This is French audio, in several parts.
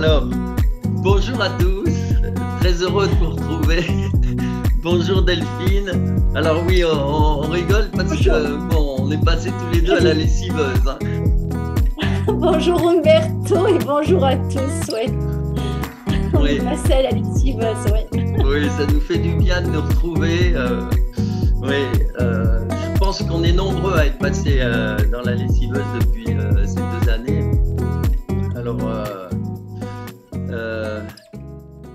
Alors, bonjour à tous, très heureux de vous retrouver. Bonjour Delphine. Alors oui, on rigole parce que bon, on est passés tous les deux à la lessiveuse. Hein. Bonjour Umberto et bonjour à tous. Ouais. On Oui. est passé à la lessiveuse, ouais. Oui, ça nous fait du bien de nous retrouver. Oui, je pense qu'on est nombreux à être passés dans la lessiveuse depuis ces 2 années. Alors,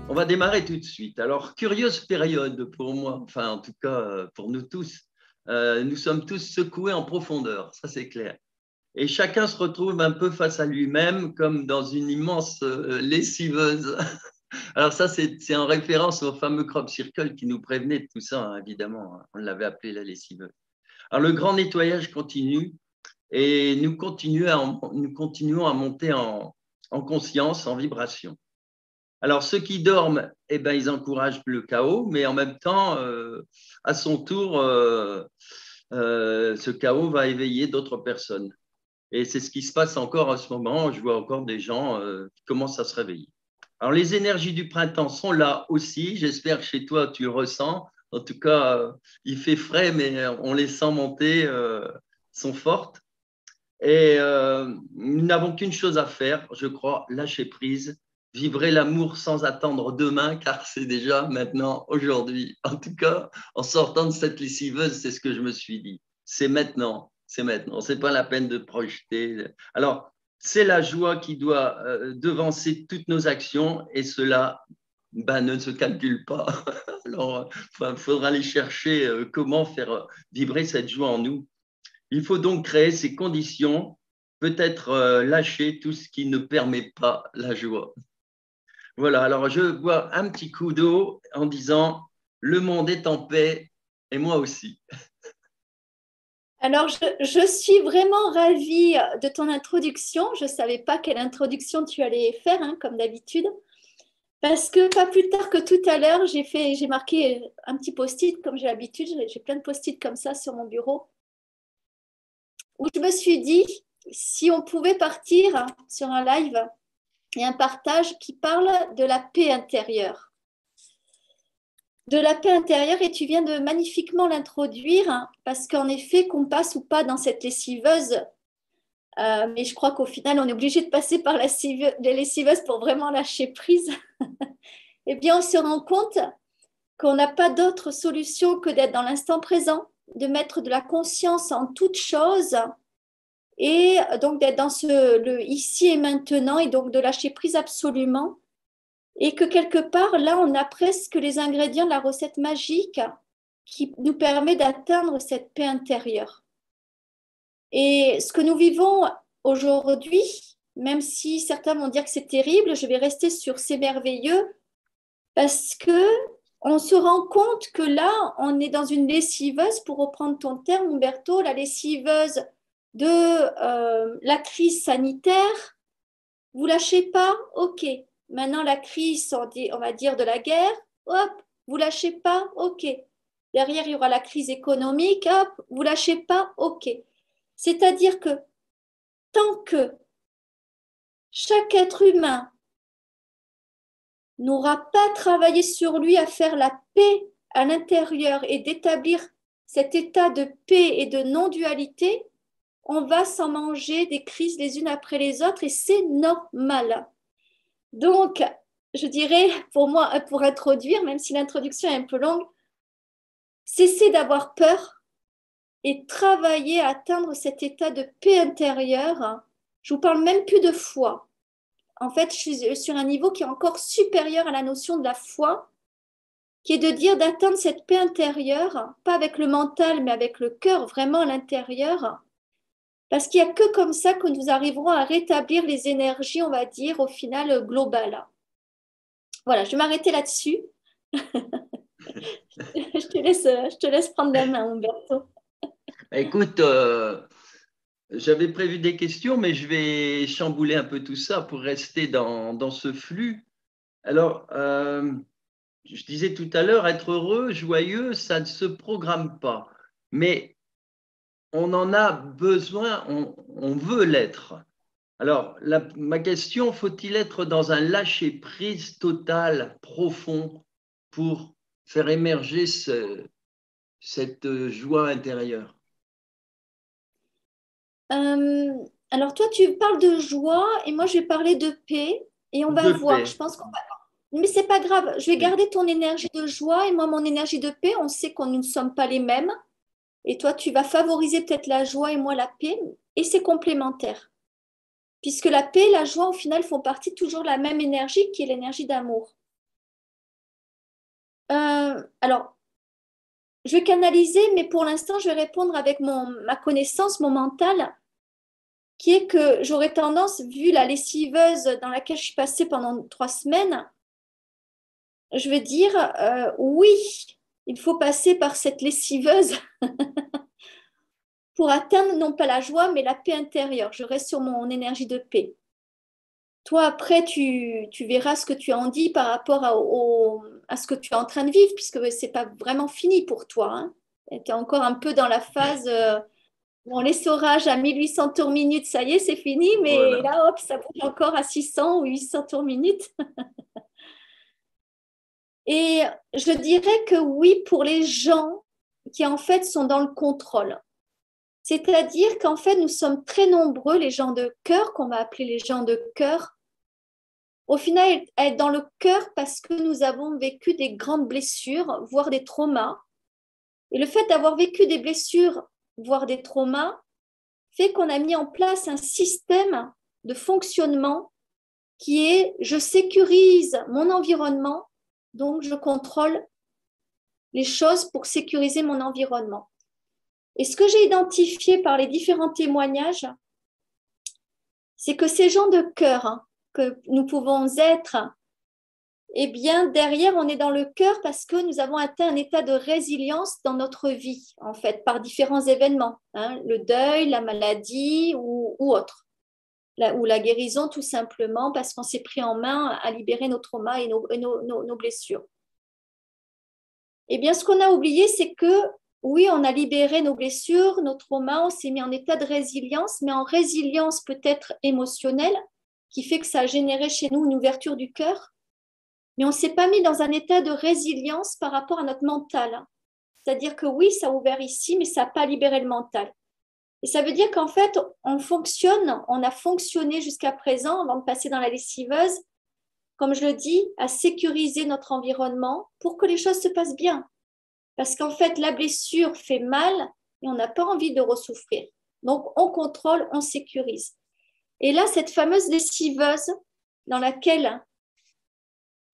on va démarrer tout de suite. Alors, curieuse période pour moi, enfin en tout cas pour nous tous. Nous sommes tous secoués en profondeur, ça c'est clair. Et chacun se retrouve un peu face à lui-même comme dans une immense lessiveuse. Alors ça, c'est en référence au fameux crop circle qui nous prévenait de tout ça, hein, évidemment. On l'avait appelé la lessiveuse. Alors le grand nettoyage continue et nous continuons à monter en conscience, en vibration. Alors ceux qui dorment, eh ben, ils encouragent le chaos, mais en même temps, à son tour, ce chaos va éveiller d'autres personnes. Et c'est ce qui se passe encore en ce moment. Je vois encore des gens qui commencent à se réveiller. Alors, les énergies du printemps sont là aussi. J'espère que chez toi, tu le ressens. En tout cas, il fait frais, mais on les sent monter, sont fortes. Et nous n'avons qu'une chose à faire, je crois, lâcher prise, vibrer l'amour sans attendre demain, car c'est déjà maintenant, aujourd'hui. En tout cas, en sortant de cette lessiveuse, c'est ce que je me suis dit. C'est maintenant, c'est maintenant. C'est pas la peine de projeter. Alors, c'est la joie qui doit devancer toutes nos actions, et cela ne se calcule pas. Alors, il faudra aller chercher comment faire vibrer cette joie en nous. Il faut donc créer ces conditions, peut-être lâcher tout ce qui ne permet pas la joie. Voilà, alors je bois un petit coup d'eau en disant « Le monde est en paix et moi aussi ». Alors, je suis vraiment ravie de ton introduction. Je ne savais pas quelle introduction tu allais faire, hein, comme d'habitude. Parce que pas plus tard que tout à l'heure, j'ai marqué un petit post-it, comme j'ai l'habitude. J'ai plein de post-it comme ça sur mon bureau. Où je me suis dit, si on pouvait partir sur un live et un partage qui parle de la paix intérieure. De la paix intérieure, et tu viens de magnifiquement l'introduire, hein, parce qu'en effet, qu'on passe ou pas dans cette lessiveuse, mais je crois qu'au final, on est obligé de passer par les lessiveuses pour vraiment lâcher prise, eh bien, on se rend compte qu'on n'a pas d'autre solution que d'être dans l'instant présent, de mettre de la conscience en toute chose, et donc d'être dans le ici et maintenant, et donc de lâcher prise absolument. Et que quelque part, là, on a presque les ingrédients de la recette magique qui nous permet d'atteindre cette paix intérieure. Et ce que nous vivons aujourd'hui, même si certains vont dire que c'est terrible, je vais rester sur c'est merveilleux parce que on se rend compte que là, on est dans une lessiveuse, pour reprendre ton terme, Umberto, la lessiveuse de la crise sanitaire. Vous lâchez pas? Ok. Maintenant, la crise, on va dire, de la guerre, hop, vous lâchez pas? Ok. Derrière, il y aura la crise économique, hop, vous lâchez pas? Ok. C'est-à-dire que tant que chaque être humain n'aura pas travaillé sur lui à faire la paix à l'intérieur et d'établir cet état de paix et de non-dualité, on va s'en manger des crises les unes après les autres et c'est normal. Donc, je dirais, pour moi, pour introduire, même si l'introduction est un peu longue, cesser d'avoir peur et travailler à atteindre cet état de paix intérieure. Je vous parle même plus de foi. En fait, je suis sur un niveau qui est encore supérieur à la notion de la foi, qui est de dire d'atteindre cette paix intérieure, pas avec le mental, mais avec le cœur, vraiment à l'intérieur, parce qu'il n'y a que comme ça que nous arriverons à rétablir les énergies, on va dire, au final globales. Voilà, je vais m'arrêter là-dessus. Je te laisse prendre la main, Umberto. Écoute, j'avais prévu des questions, mais je vais chambouler un peu tout ça pour rester dans ce flux. Alors, je disais tout à l'heure, être heureux, joyeux, ça ne se programme pas. Mais on en a besoin, on veut l'être. Alors, ma question, faut-il être dans un lâcher-prise total, profond, pour faire émerger cette joie intérieure? Alors, toi, tu parles de joie et moi, je vais parler de paix et on va De voir. Je paix. pense qu'on va... Mais c'est pas grave. Je vais Oui. garder ton énergie de joie et moi, mon énergie de paix. On sait qu'on ne sommes pas les mêmes. Et toi, tu vas favoriser peut-être la joie et moi la paix. Et c'est complémentaire. Puisque la paix et la joie, au final, font partie toujours de la même énergie qui est l'énergie d'amour. Alors, je vais canaliser, mais pour l'instant, je vais répondre avec ma connaissance, mon mental, qui est que j'aurais tendance, vu la lessiveuse dans laquelle je suis passée pendant 3 semaines, je vais dire oui, il faut passer par cette lessiveuse pour atteindre non pas la joie, mais la paix intérieure. Je reste sur mon énergie de paix. Toi, après, tu verras ce que tu en dis par rapport à ce que tu es en train de vivre, puisque ce n'est pas vraiment fini pour toi. Hein. Tu es encore un peu dans la phase, bon, l'essorage à 1800 tours minute, ça y est, c'est fini, mais Voilà. là, hop, ça bouge encore à 600 ou 800 tours minute. Et je dirais que oui, pour les gens qui en fait sont dans le contrôle. C'est-à-dire qu'en fait, nous sommes très nombreux, les gens de cœur, qu'on va appeler les gens de cœur, au final, être dans le cœur parce que nous avons vécu des grandes blessures, voire des traumas. Et le fait d'avoir vécu des blessures, voire des traumas, fait qu'on a mis en place un système de fonctionnement qui est je sécurise mon environnement, donc je contrôle les choses pour sécuriser mon environnement. Et ce que j'ai identifié par les différents témoignages, c'est que ces gens de cœur que nous pouvons être, eh bien, derrière, on est dans le cœur parce que nous avons atteint un état de résilience dans notre vie, en fait, par différents événements, hein, le deuil, la maladie ou autre, ou la guérison tout simplement parce qu'on s'est pris en main à libérer nos traumas et nos blessures. Eh bien, ce qu'on a oublié, c'est que oui, on a libéré nos blessures, nos traumas, on s'est mis en état de résilience, mais en résilience peut-être émotionnelle, qui fait que ça a généré chez nous une ouverture du cœur, mais on ne s'est pas mis dans un état de résilience par rapport à notre mental. C'est-à-dire que oui, ça a ouvert ici, mais ça n'a pas libéré le mental. Et ça veut dire qu'en fait, on a fonctionné jusqu'à présent, avant de passer dans la lessiveuse, comme je le dis, à sécuriser notre environnement pour que les choses se passent bien. Parce qu'en fait, la blessure fait mal et on n'a pas envie de ressouffrir. Donc, on contrôle, on sécurise. Et là, cette fameuse lessiveuse dans laquelle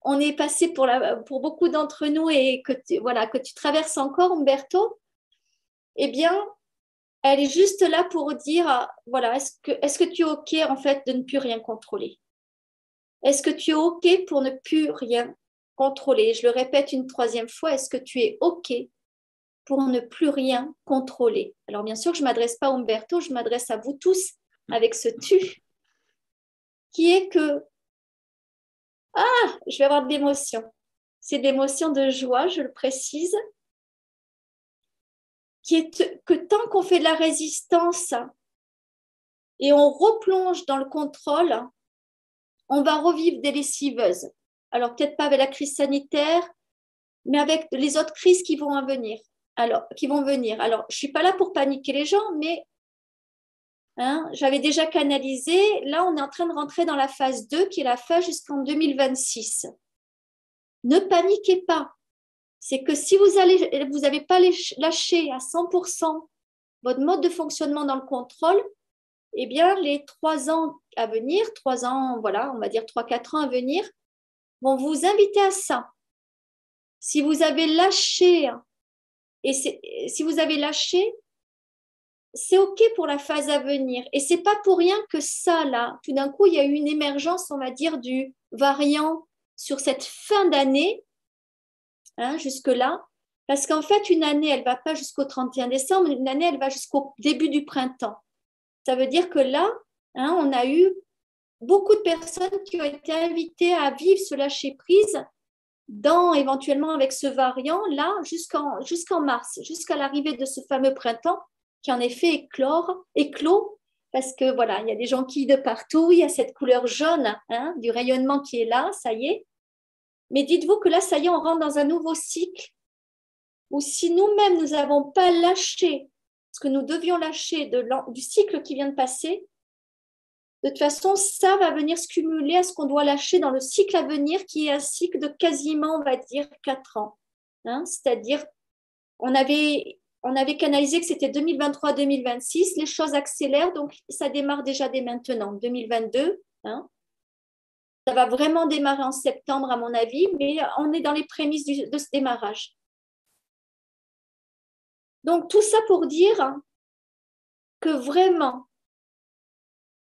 on est passé pour beaucoup d'entre nous et que tu traverses encore, Umberto, eh bien, elle est juste là pour dire, voilà, est-ce que tu es OK en fait de ne plus rien contrôler? Est-ce que tu es OK pour ne plus rien contrôler? Je le répète une troisième fois, est-ce que tu es OK pour ne plus rien contrôler? Alors bien sûr, je ne m'adresse pas à Umberto, je m'adresse à vous tous avec ce tu, qui est que, je vais avoir de l'émotion. C'est de l'émotion de joie, je le précise, qui est que tant qu'on fait de la résistance et on replonge dans le contrôle, on va revivre des lessiveuses. Alors peut-être pas avec la crise sanitaire, mais avec les autres crises qui vont venir. Alors, je ne suis pas là pour paniquer les gens, mais j'avais déjà canalisé. Là, on est en train de rentrer dans la phase 2, qui est la phase jusqu'en 2026. Ne paniquez pas. C'est que si vous n'avez pas lâché à 100% votre mode de fonctionnement dans le contrôle, eh bien, les 3 ans à venir, 3 ans, voilà, on va dire 3-4 ans à venir, vont vous inviter à ça. Si vous avez lâché, si vous avez lâché, c'est OK pour la phase à venir. Et c'est pas pour rien que ça, là, tout d'un coup, il y a eu une émergence, on va dire, du variant sur cette fin d'année, jusque-là. Parce qu'en fait, une année, elle ne va pas jusqu'au 31 décembre, une année, elle va jusqu'au début du printemps. Ça veut dire que là, on a eu beaucoup de personnes qui ont été invitées à vivre ce lâcher-prise éventuellement avec ce variant, là, jusqu'en mars, jusqu'à l'arrivée de ce fameux printemps qui en effet éclos parce que voilà, il y a des jonquilles de partout, il y a cette couleur jaune hein, du rayonnement qui est là, ça y est. Mais dites-vous que là, ça y est, on rentre dans un nouveau cycle où si nous-mêmes, nous n'avons pas lâché ce que nous devions lâcher du cycle qui vient de passer, de toute façon, ça va venir se cumuler à ce qu'on doit lâcher dans le cycle à venir, qui est un cycle de quasiment, on va dire, 4 ans. Hein, c'est-à-dire, on avait canalisé que c'était 2023-2026, les choses accélèrent, donc ça démarre déjà dès maintenant, 2022. Hein. Ça va vraiment démarrer en septembre, à mon avis, mais on est dans les prémices de ce démarrage. Donc, tout ça pour dire que vraiment,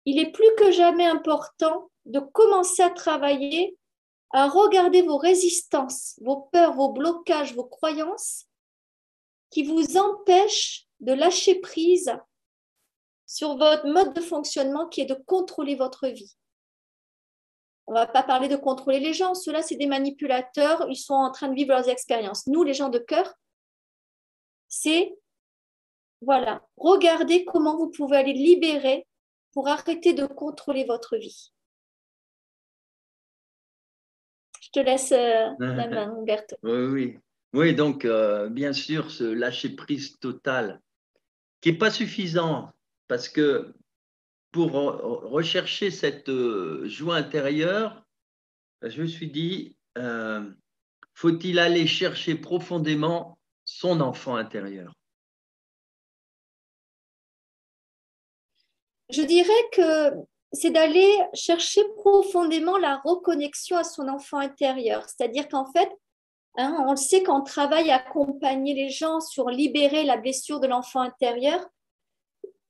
il est plus que jamais important de commencer à travailler, à regarder vos résistances, vos peurs, vos blocages, vos croyances qui vous empêchent de lâcher prise sur votre mode de fonctionnement qui est de contrôler votre vie. On ne va pas parler de contrôler les gens, ceux-là, c'est des manipulateurs, ils sont en train de vivre leurs expériences. Nous, les gens de cœur, c'est, voilà, regardez comment vous pouvez aller libérer pour arrêter de contrôler votre vie. Je te laisse la main, Humberto. Oui, donc bien sûr, ce lâcher-prise total qui n'est pas suffisant parce que pour rechercher cette joie intérieure, je me suis dit, faut-il aller chercher profondément son enfant intérieur? Je dirais que c'est d'aller chercher profondément la reconnexion à son enfant intérieur. C'est-à-dire qu'en fait, hein, on le sait quand on travaille à accompagner les gens sur libérer la blessure de l'enfant intérieur.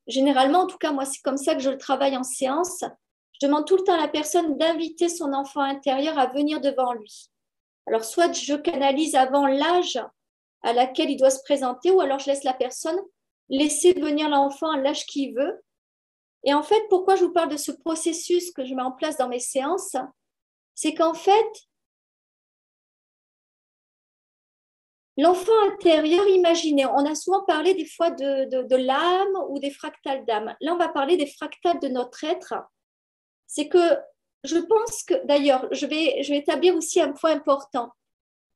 Généralement, en tout cas, moi, c'est comme ça que je le travaille en séance. Je demande tout le temps à la personne d'inviter son enfant intérieur à venir devant lui. Alors, soit je canalise avant l'âge à laquelle il doit se présenter, ou alors je laisse la personne laisser venir l'enfant à l'âge qu'il veut. Et en fait, pourquoi je vous parle de ce processus que je mets en place dans mes séances, c'est qu'en fait, l'enfant intérieur, imaginez, on a souvent parlé des fois de l'âme ou des fractales d'âme. Là, on va parler des fractales de notre être. C'est que je pense que, d'ailleurs, je vais établir aussi un point important.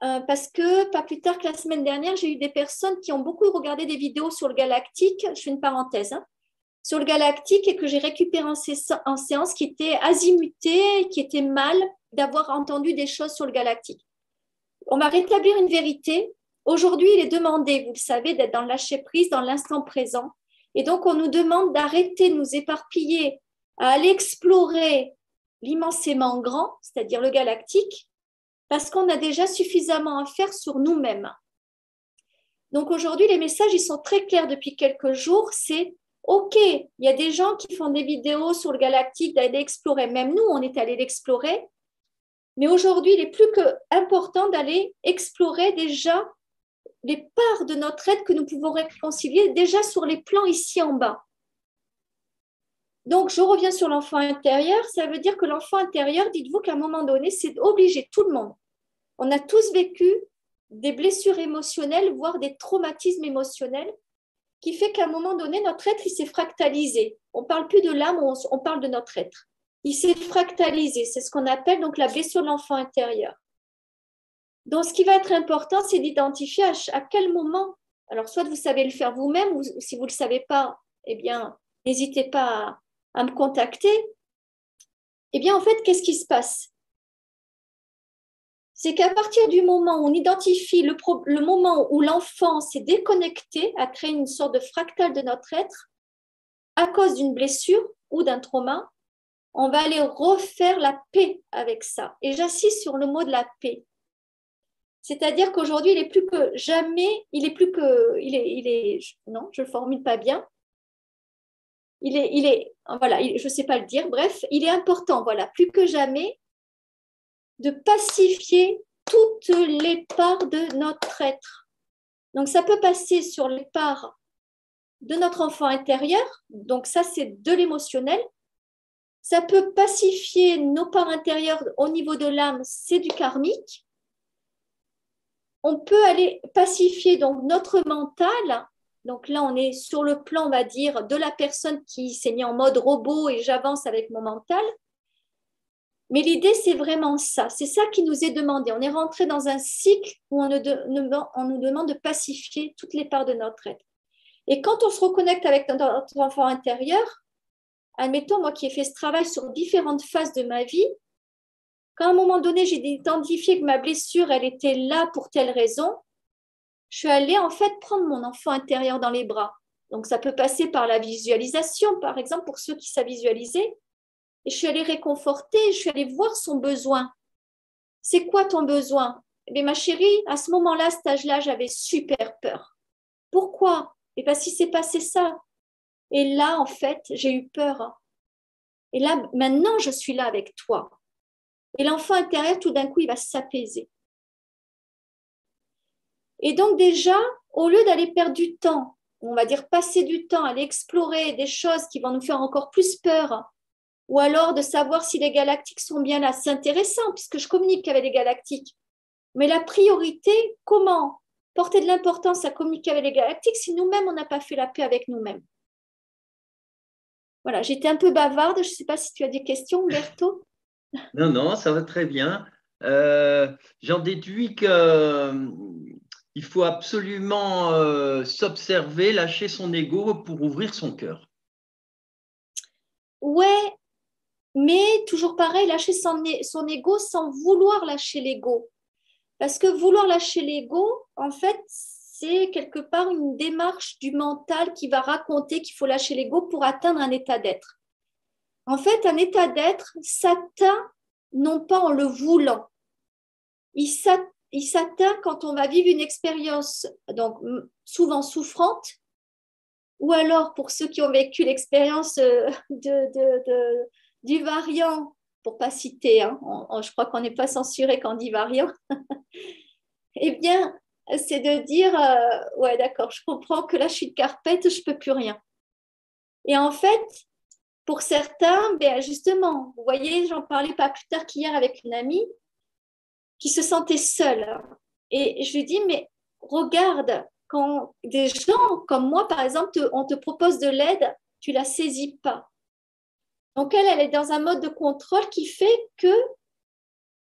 Parce que pas plus tard que la semaine dernière, j'ai eu des personnes qui ont beaucoup regardé des vidéos sur le galactique, je fais une parenthèse, hein, sur le galactique et que j'ai récupéré en séance qui étaient azimutées, qui étaient mal d'avoir entendu des choses sur le galactique. On va rétablir une vérité. Aujourd'hui, il est demandé, vous le savez, d'être dans le lâcher-prise, dans l'instant présent. Et donc, on nous demande d'arrêter de nous éparpiller, à aller explorer l'immensément grand, c'est-à-dire le galactique, parce qu'on a déjà suffisamment à faire sur nous-mêmes. Donc aujourd'hui, les messages, ils sont très clairs depuis quelques jours. C'est OK, il y a des gens qui font des vidéos sur le galactique, d'aller explorer. Même nous, on est allé l'explorer. Mais aujourd'hui, il est plus qu'important d'aller explorer déjà les parts de notre être que nous pouvons réconcilier déjà sur les plans ici en bas. Donc, je reviens sur l'enfant intérieur. Ça veut dire que l'enfant intérieur, dites-vous qu'à un moment donné, c'est obligé, tout le monde. On a tous vécu des blessures émotionnelles, voire des traumatismes émotionnels, qui fait qu'à un moment donné, notre être, il s'est fractalisé. On ne parle plus de l'âme, on parle de notre être. Il s'est fractalisé. C'est ce qu'on appelle donc la blessure de l'enfant intérieur. Donc, ce qui va être important, c'est d'identifier à quel moment, alors soit vous savez le faire vous-même, ou si vous ne le savez pas, eh bien, n'hésitez pas à me contacter. Eh bien, en fait, qu'est-ce qui se passe? C'est qu'à partir du moment où on identifie le moment où l'enfant s'est déconnecté, a créé une sorte de fractal de notre être, à cause d'une blessure ou d'un trauma, on va aller refaire la paix avec ça. Et j'insiste sur le mot de la paix. C'est-à-dire qu'aujourd'hui, il est plus que jamais, non, je ne le formule pas bien. Voilà, je ne sais pas le dire. Bref, il est important, voilà, plus que jamais, de pacifier toutes les parts de notre être. Donc, ça peut passer sur les parts de notre enfant intérieur. Donc, ça, c'est de l'émotionnel. Ça peut pacifier nos parts intérieures au niveau de l'âme, c'est du karmique. On peut aller pacifier donc notre mental Donc là, on est sur le plan, on va dire, de la personne qui s'est mise en mode robot et j'avance avec mon mental. Mais l'idée, c'est vraiment ça. C'est ça qui nous est demandé. On est rentré dans un cycle où on nous demande de pacifier toutes les parts de notre être. Et quand on se reconnecte avec notre enfant intérieur, admettons, moi qui ai fait ce travail sur différentes phases de ma vie, quand à un moment donné, j'ai identifié que ma blessure, elle était là pour telle raison, je suis allée en fait prendre mon enfant intérieur dans les bras. Donc ça peut passer par la visualisation, par exemple, pour ceux qui savent visualiser. Et je suis allée réconforter, je suis allée voir son besoin. C'est quoi ton besoin? Mais ma chérie, à ce moment-là, à cet âge-là, j'avais super peur. Pourquoi? Et parce qu'il s'est passé ça. Et là, en fait, j'ai eu peur. Et là, maintenant, je suis là avec toi. Et l'enfant intérieur, tout d'un coup, il va s'apaiser. Et donc déjà, au lieu d'aller perdre du temps, on va dire passer du temps à aller explorer des choses qui vont nous faire encore plus peur, ou alors de savoir si les galactiques sont bien là, c'est intéressant puisque je communique avec les galactiques. Mais la priorité, comment porter de l'importance à communiquer avec les galactiques si nous-mêmes, on n'a pas fait la paix avec nous-mêmes? Voilà, j'étais un peu bavarde, je ne sais pas si tu as des questions, Berthaud. Non, non, ça va très bien. J'en déduis qu'il faut absolument s'observer, lâcher son ego pour ouvrir son cœur. Ouais, mais toujours pareil, lâcher son ego sans vouloir lâcher l'ego. Parce que vouloir lâcher l'ego, en fait, c'est quelque part une démarche du mental qui va raconter qu'il faut lâcher l'ego pour atteindre un état d'être. En fait, un état d'être s'atteint non pas en le voulant. Il s'atteint quand on va vivre une expérience donc souvent souffrante, ou alors pour ceux qui ont vécu l'expérience du variant, pour ne pas citer, hein, je crois qu'on n'est pas censuré quand on dit variant, eh bien, c'est de dire, ouais, d'accord, je comprends que là, je suis de carpette, je ne peux plus rien. Et en fait, pour certains, ben justement, vous voyez, j'en parlais pas plus tard qu'hier avec une amie qui se sentait seule. Et je lui dis, mais regarde, quand des gens comme moi, par exemple, on te propose de l'aide, tu ne la saisis pas. Donc, elle est dans un mode de contrôle qui fait que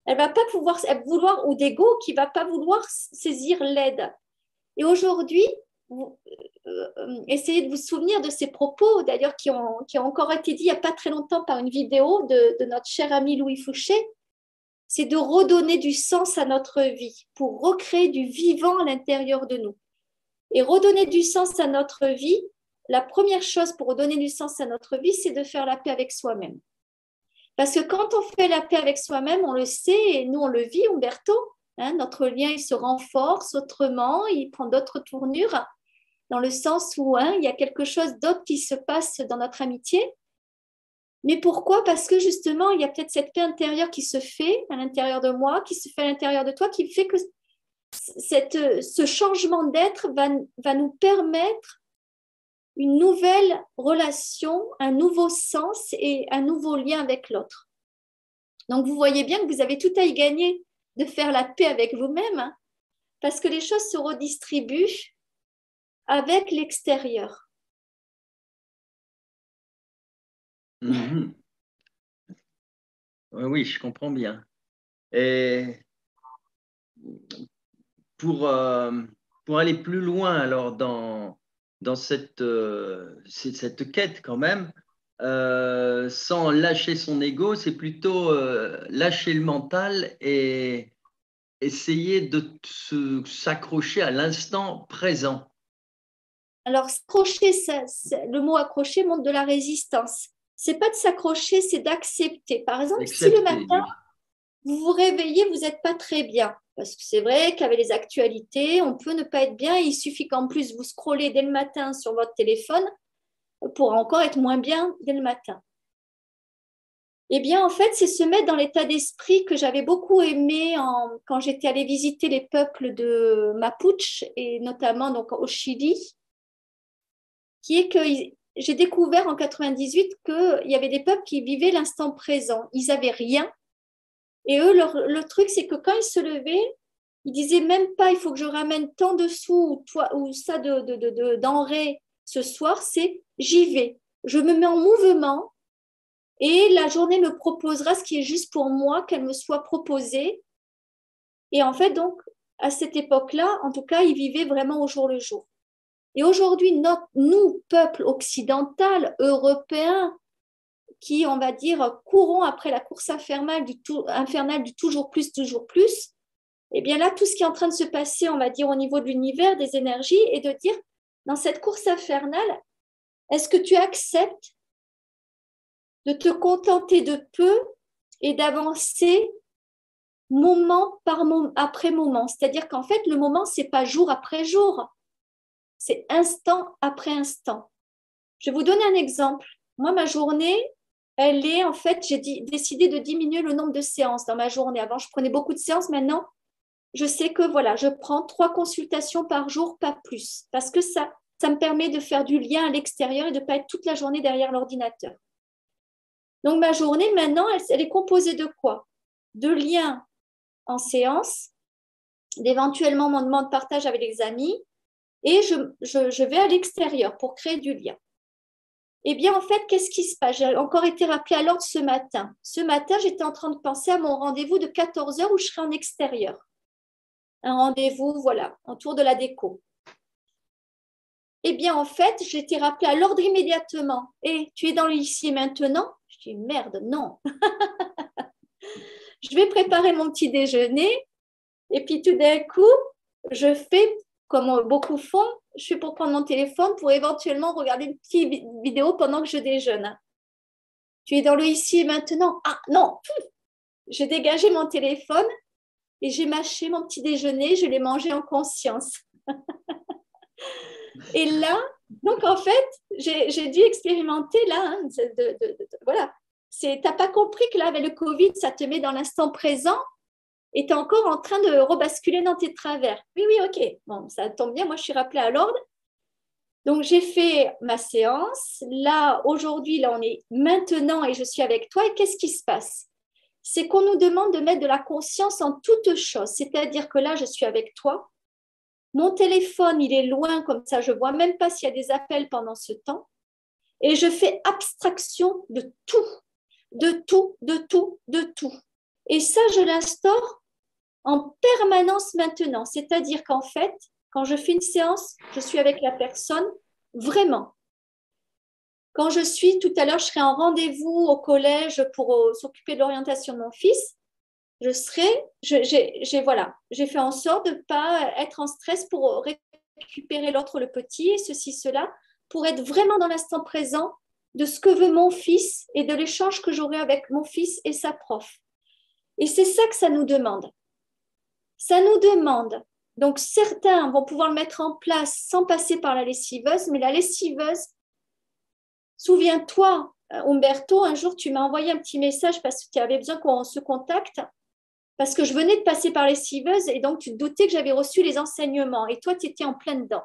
elle va pas pouvoir vouloir, ou d'ego qui va pas vouloir saisir l'aide. Et aujourd'hui, essayez de vous souvenir de ces propos, d'ailleurs, qui ont encore été dit il n'y a pas très longtemps par une vidéo de notre cher ami Louis Fouché, c'est de redonner du sens à notre vie pour recréer du vivant à l'intérieur de nous. Et redonner du sens à notre vie, la première chose pour redonner du sens à notre vie, c'est de faire la paix avec soi-même. Parce que quand on fait la paix avec soi-même, on le sait, et nous on le vit, Umberto, hein, notre lien il se renforce autrement, il prend d'autres tournures, dans le sens où il y a quelque chose d'autre qui se passe dans notre amitié. Mais pourquoi? Parce que justement, il y a peut-être cette paix intérieure qui se fait à l'intérieur de moi, qui se fait à l'intérieur de toi, qui fait que ce changement d'être va nous permettre une nouvelle relation, un nouveau sens et un nouveau lien avec l'autre. Donc, vous voyez bien que vous avez tout à y gagner de faire la paix avec vous-même, hein, parce que les choses se redistribuent avec l'extérieur. Mm-hmm. Oui, je comprends bien. Et pour, pour aller plus loin alors dans cette quête quand même, sans lâcher son ego, c'est plutôt lâcher le mental et essayer de s'accrocher à l'instant présent. Alors, s'accrocher, le mot accrocher montre de la résistance. C'est pas de s'accrocher, c'est d'accepter. Par exemple, si le matin, Oui. vous vous réveillez, vous n'êtes pas très bien. Parce que c'est vrai qu'avec les actualités, on peut ne pas être bien. Il suffit qu'en plus, vous scrollez dès le matin sur votre téléphone pour encore être moins bien dès le matin. Eh bien, en fait, c'est se mettre dans l'état d'esprit que j'avais beaucoup aimé quand j'étais allée visiter les peuples de Mapuche, et notamment donc, au Chili, qui est que j'ai découvert en 98 qu'il y avait des peuples qui vivaient l'instant présent. Ils n'avaient rien. Et eux, le truc, c'est que quand ils se levaient, Il disait même pas, il faut que je ramène tant de sous ou ça de denrées ce soir, c'est j'y vais. Je me mets en mouvement et la journée me proposera ce qui est juste pour moi, qu'elle me soit proposée. Et en fait, donc, à cette époque-là, en tout cas, il vivait vraiment au jour le jour. Et aujourd'hui, nous, peuple occidental, européen, qui, on va dire, courons après la course infernale du toujours plus, eh bien là, tout ce qui est en train de se passer, on va dire, au niveau de l'univers, des énergies, et de dire, dans cette course infernale, est-ce que tu acceptes de te contenter de peu et d'avancer moment par moment, après moment? C'est-à-dire qu'en fait, le moment, c'est pas jour après jour, c'est instant après instant. Je vais vous donner un exemple. Moi, ma journée, elle est, en fait, j'ai décidé de diminuer le nombre de séances dans ma journée. Avant, je prenais beaucoup de séances. Maintenant, je sais que voilà, je prends 3 consultations par jour, pas plus, parce que ça me permet de faire du lien à l'extérieur et de ne pas être toute la journée derrière l'ordinateur. Donc, ma journée, maintenant, elle est composée de quoi? De liens en séance, d'éventuellement mon demande de partage avec les amis, et je vais à l'extérieur pour créer du lien. Eh bien, en fait, qu'est-ce qui se passe? J'ai encore été rappelée à l'ordre ce matin. Ce matin, j'étais en train de penser à mon rendez-vous de 14 heures où je serai en extérieur. Un rendez-vous, voilà, autour de la déco. Eh bien, en fait, j'ai été rappelée à l'ordre immédiatement. Et tu es dans le ici et maintenant? Je dis, merde, non. Je vais préparer mon petit déjeuner. Et puis, tout d'un coup, je fais, comme beaucoup font, je fais pour prendre mon téléphone pour éventuellement regarder une petite vidéo pendant que je déjeune. Tu es dans le ici et maintenant? Ah, non! J'ai dégagé mon téléphone et j'ai mâché mon petit déjeuner. Je l'ai mangé en conscience. Et là, donc en fait, j'ai dû expérimenter là, hein, voilà. T'as pas compris que là, avec le Covid, ça te met dans l'instant présent et tu es encore en train de rebasculer dans tes travers. Oui, oui, ok. Bon, ça tombe bien, moi je suis rappelée à l'ordre. Donc j'ai fait ma séance. Là, aujourd'hui, là, on est maintenant et je suis avec toi. Et qu'est-ce qui se passe? C'est qu'on nous demande de mettre de la conscience en toutes choses. C'est-à-dire que là, je suis avec toi. Mon téléphone, il est loin, comme ça, je ne vois même pas s'il y a des appels pendant ce temps. Et je fais abstraction de tout, de tout, de tout, de tout. Et ça, je l'instaure en permanence maintenant. C'est-à-dire qu'en fait, quand je fais une séance, je suis avec la personne vraiment. Quand je suis, tout à l'heure, je serai en rendez-vous au collège pour s'occuper de l'orientation de mon fils. Voilà, j'ai fait en sorte de ne pas être en stress pour récupérer l'autre, le petit, et ceci, cela, pour être vraiment dans l'instant présent de ce que veut mon fils et de l'échange que j'aurai avec mon fils et sa prof. Et c'est ça que ça nous demande. Ça nous demande. Donc, certains vont pouvoir le mettre en place sans passer par la lessiveuse, mais la lessiveuse, souviens-toi, Umberto, un jour, tu m'as envoyé un petit message parce que tu avais besoin qu'on se contacte. Parce que je venais de passer par les lessiveuses et donc tu te doutais que j'avais reçu les enseignements et toi, tu étais en plein dedans.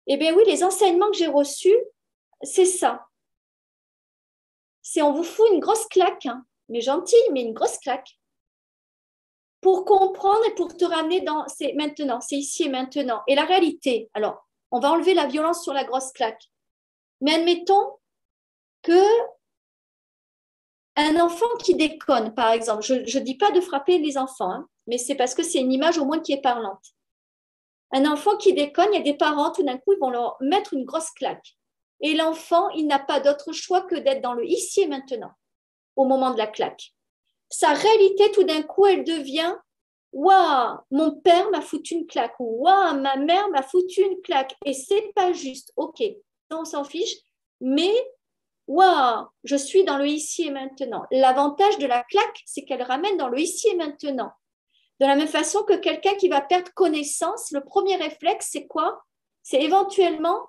Eh bien oui, les enseignements que j'ai reçus, c'est ça. On vous fout une grosse claque, hein, mais gentille, mais une grosse claque. Pour comprendre et pour te ramener dans, c'est maintenant, c'est ici et maintenant. Et la réalité, alors, on va enlever la violence sur la grosse claque. Mais admettons que un enfant qui déconne, par exemple, je ne dis pas de frapper les enfants, hein, mais c'est parce que c'est une image au moins qui est parlante. Un enfant qui déconne, il y a des parents, tout d'un coup, ils vont leur mettre une grosse claque. Et l'enfant, il n'a pas d'autre choix que d'être dans le ici et maintenant, au moment de la claque. Sa réalité, tout d'un coup, elle devient « Waouh, mon père m'a foutu une claque » ou « Waouh, ma mère m'a foutu une claque ». Et c'est pas juste, ok, on s'en fiche, mais waouh, je suis dans le ici et maintenant. L'avantage de la claque, c'est qu'elle ramène dans le ici et maintenant. De la même façon que quelqu'un qui va perdre connaissance, le premier réflexe, c'est quoi? C'est éventuellement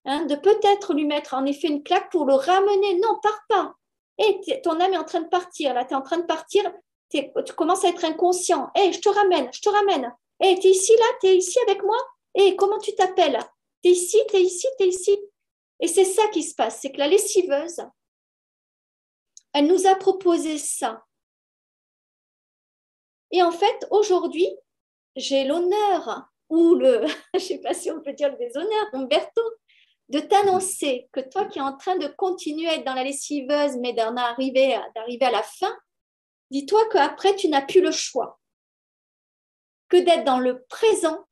de peut-être lui mettre en effet une claque pour le ramener. Non, pars pas. Hey, ton âme est en train de partir. Là, tu es en train de partir. Tu commences à être inconscient. Hey, je te ramène, je te ramène. Hey, tu es ici, là? Tu es ici avec moi? Hey, comment tu t'appelles? Tu es ici, tu es ici, tu es ici. Et c'est ça qui se passe, c'est que la lessiveuse, elle nous a proposé ça. Et en fait, aujourd'hui, j'ai l'honneur ou le, je ne sais pas si on peut dire le déshonneur, Umberto, de t'annoncer que toi qui es en train de continuer à être dans la lessiveuse, mais d'arriver à la fin, dis-toi qu'après, tu n'as plus le choix que d'être dans le présent,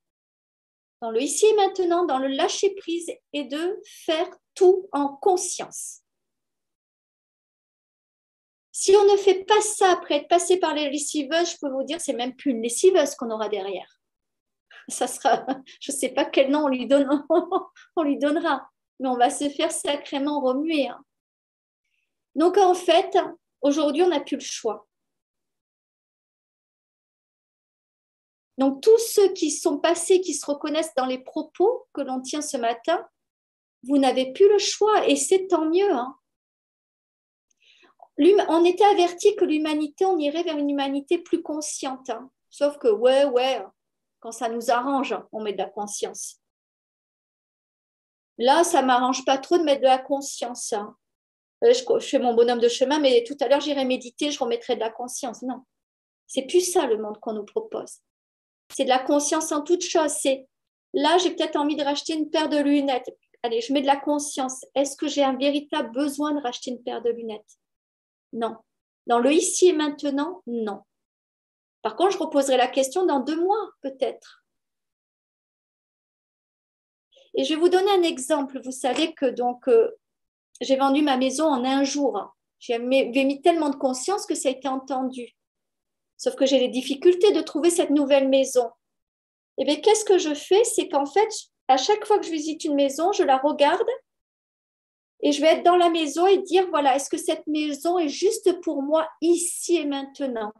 dans le ici et maintenant, dans le lâcher-prise et de faire tout en conscience. Si on ne fait pas ça après être passé par les lessiveuses, je peux vous dire, c'est même plus une lessiveuse qu'on aura derrière. Ça sera, je ne sais pas quel nom on lui donnera, mais on va se faire sacrément remuer. Donc en fait, aujourd'hui, on n'a plus le choix. Donc tous ceux qui sont passés, qui se reconnaissent dans les propos que l'on tient ce matin, vous n'avez plus le choix et c'est tant mieux. On était averti que l'humanité, on irait vers une humanité plus consciente. Sauf que, ouais, quand ça nous arrange, on met de la conscience. Là, ça ne m'arrange pas trop de mettre de la conscience. Je fais mon bonhomme de chemin, mais tout à l'heure, j'irai méditer, je remettrai de la conscience. Non, c'est plus ça le monde qu'on nous propose. C'est de la conscience en toute chose. C'est là, j'ai peut-être envie de racheter une paire de lunettes. Allez, je mets de la conscience. Est-ce que j'ai un véritable besoin de racheter une paire de lunettes? Non. Dans le ici et maintenant, non. Par contre, je reposerai la question dans 2 mois, peut-être. Et je vais vous donner un exemple. Vous savez que donc, j'ai vendu ma maison en 1 jour. J'avais mis tellement de conscience que ça a été entendu. Sauf que j'ai les difficultés de trouver cette nouvelle maison. Et bien, qu'est-ce que je fais? C'est qu'en fait, à chaque fois que je visite une maison, je la regarde et je vais être dans la maison et dire, voilà, est-ce que cette maison est juste pour moi ici et maintenant?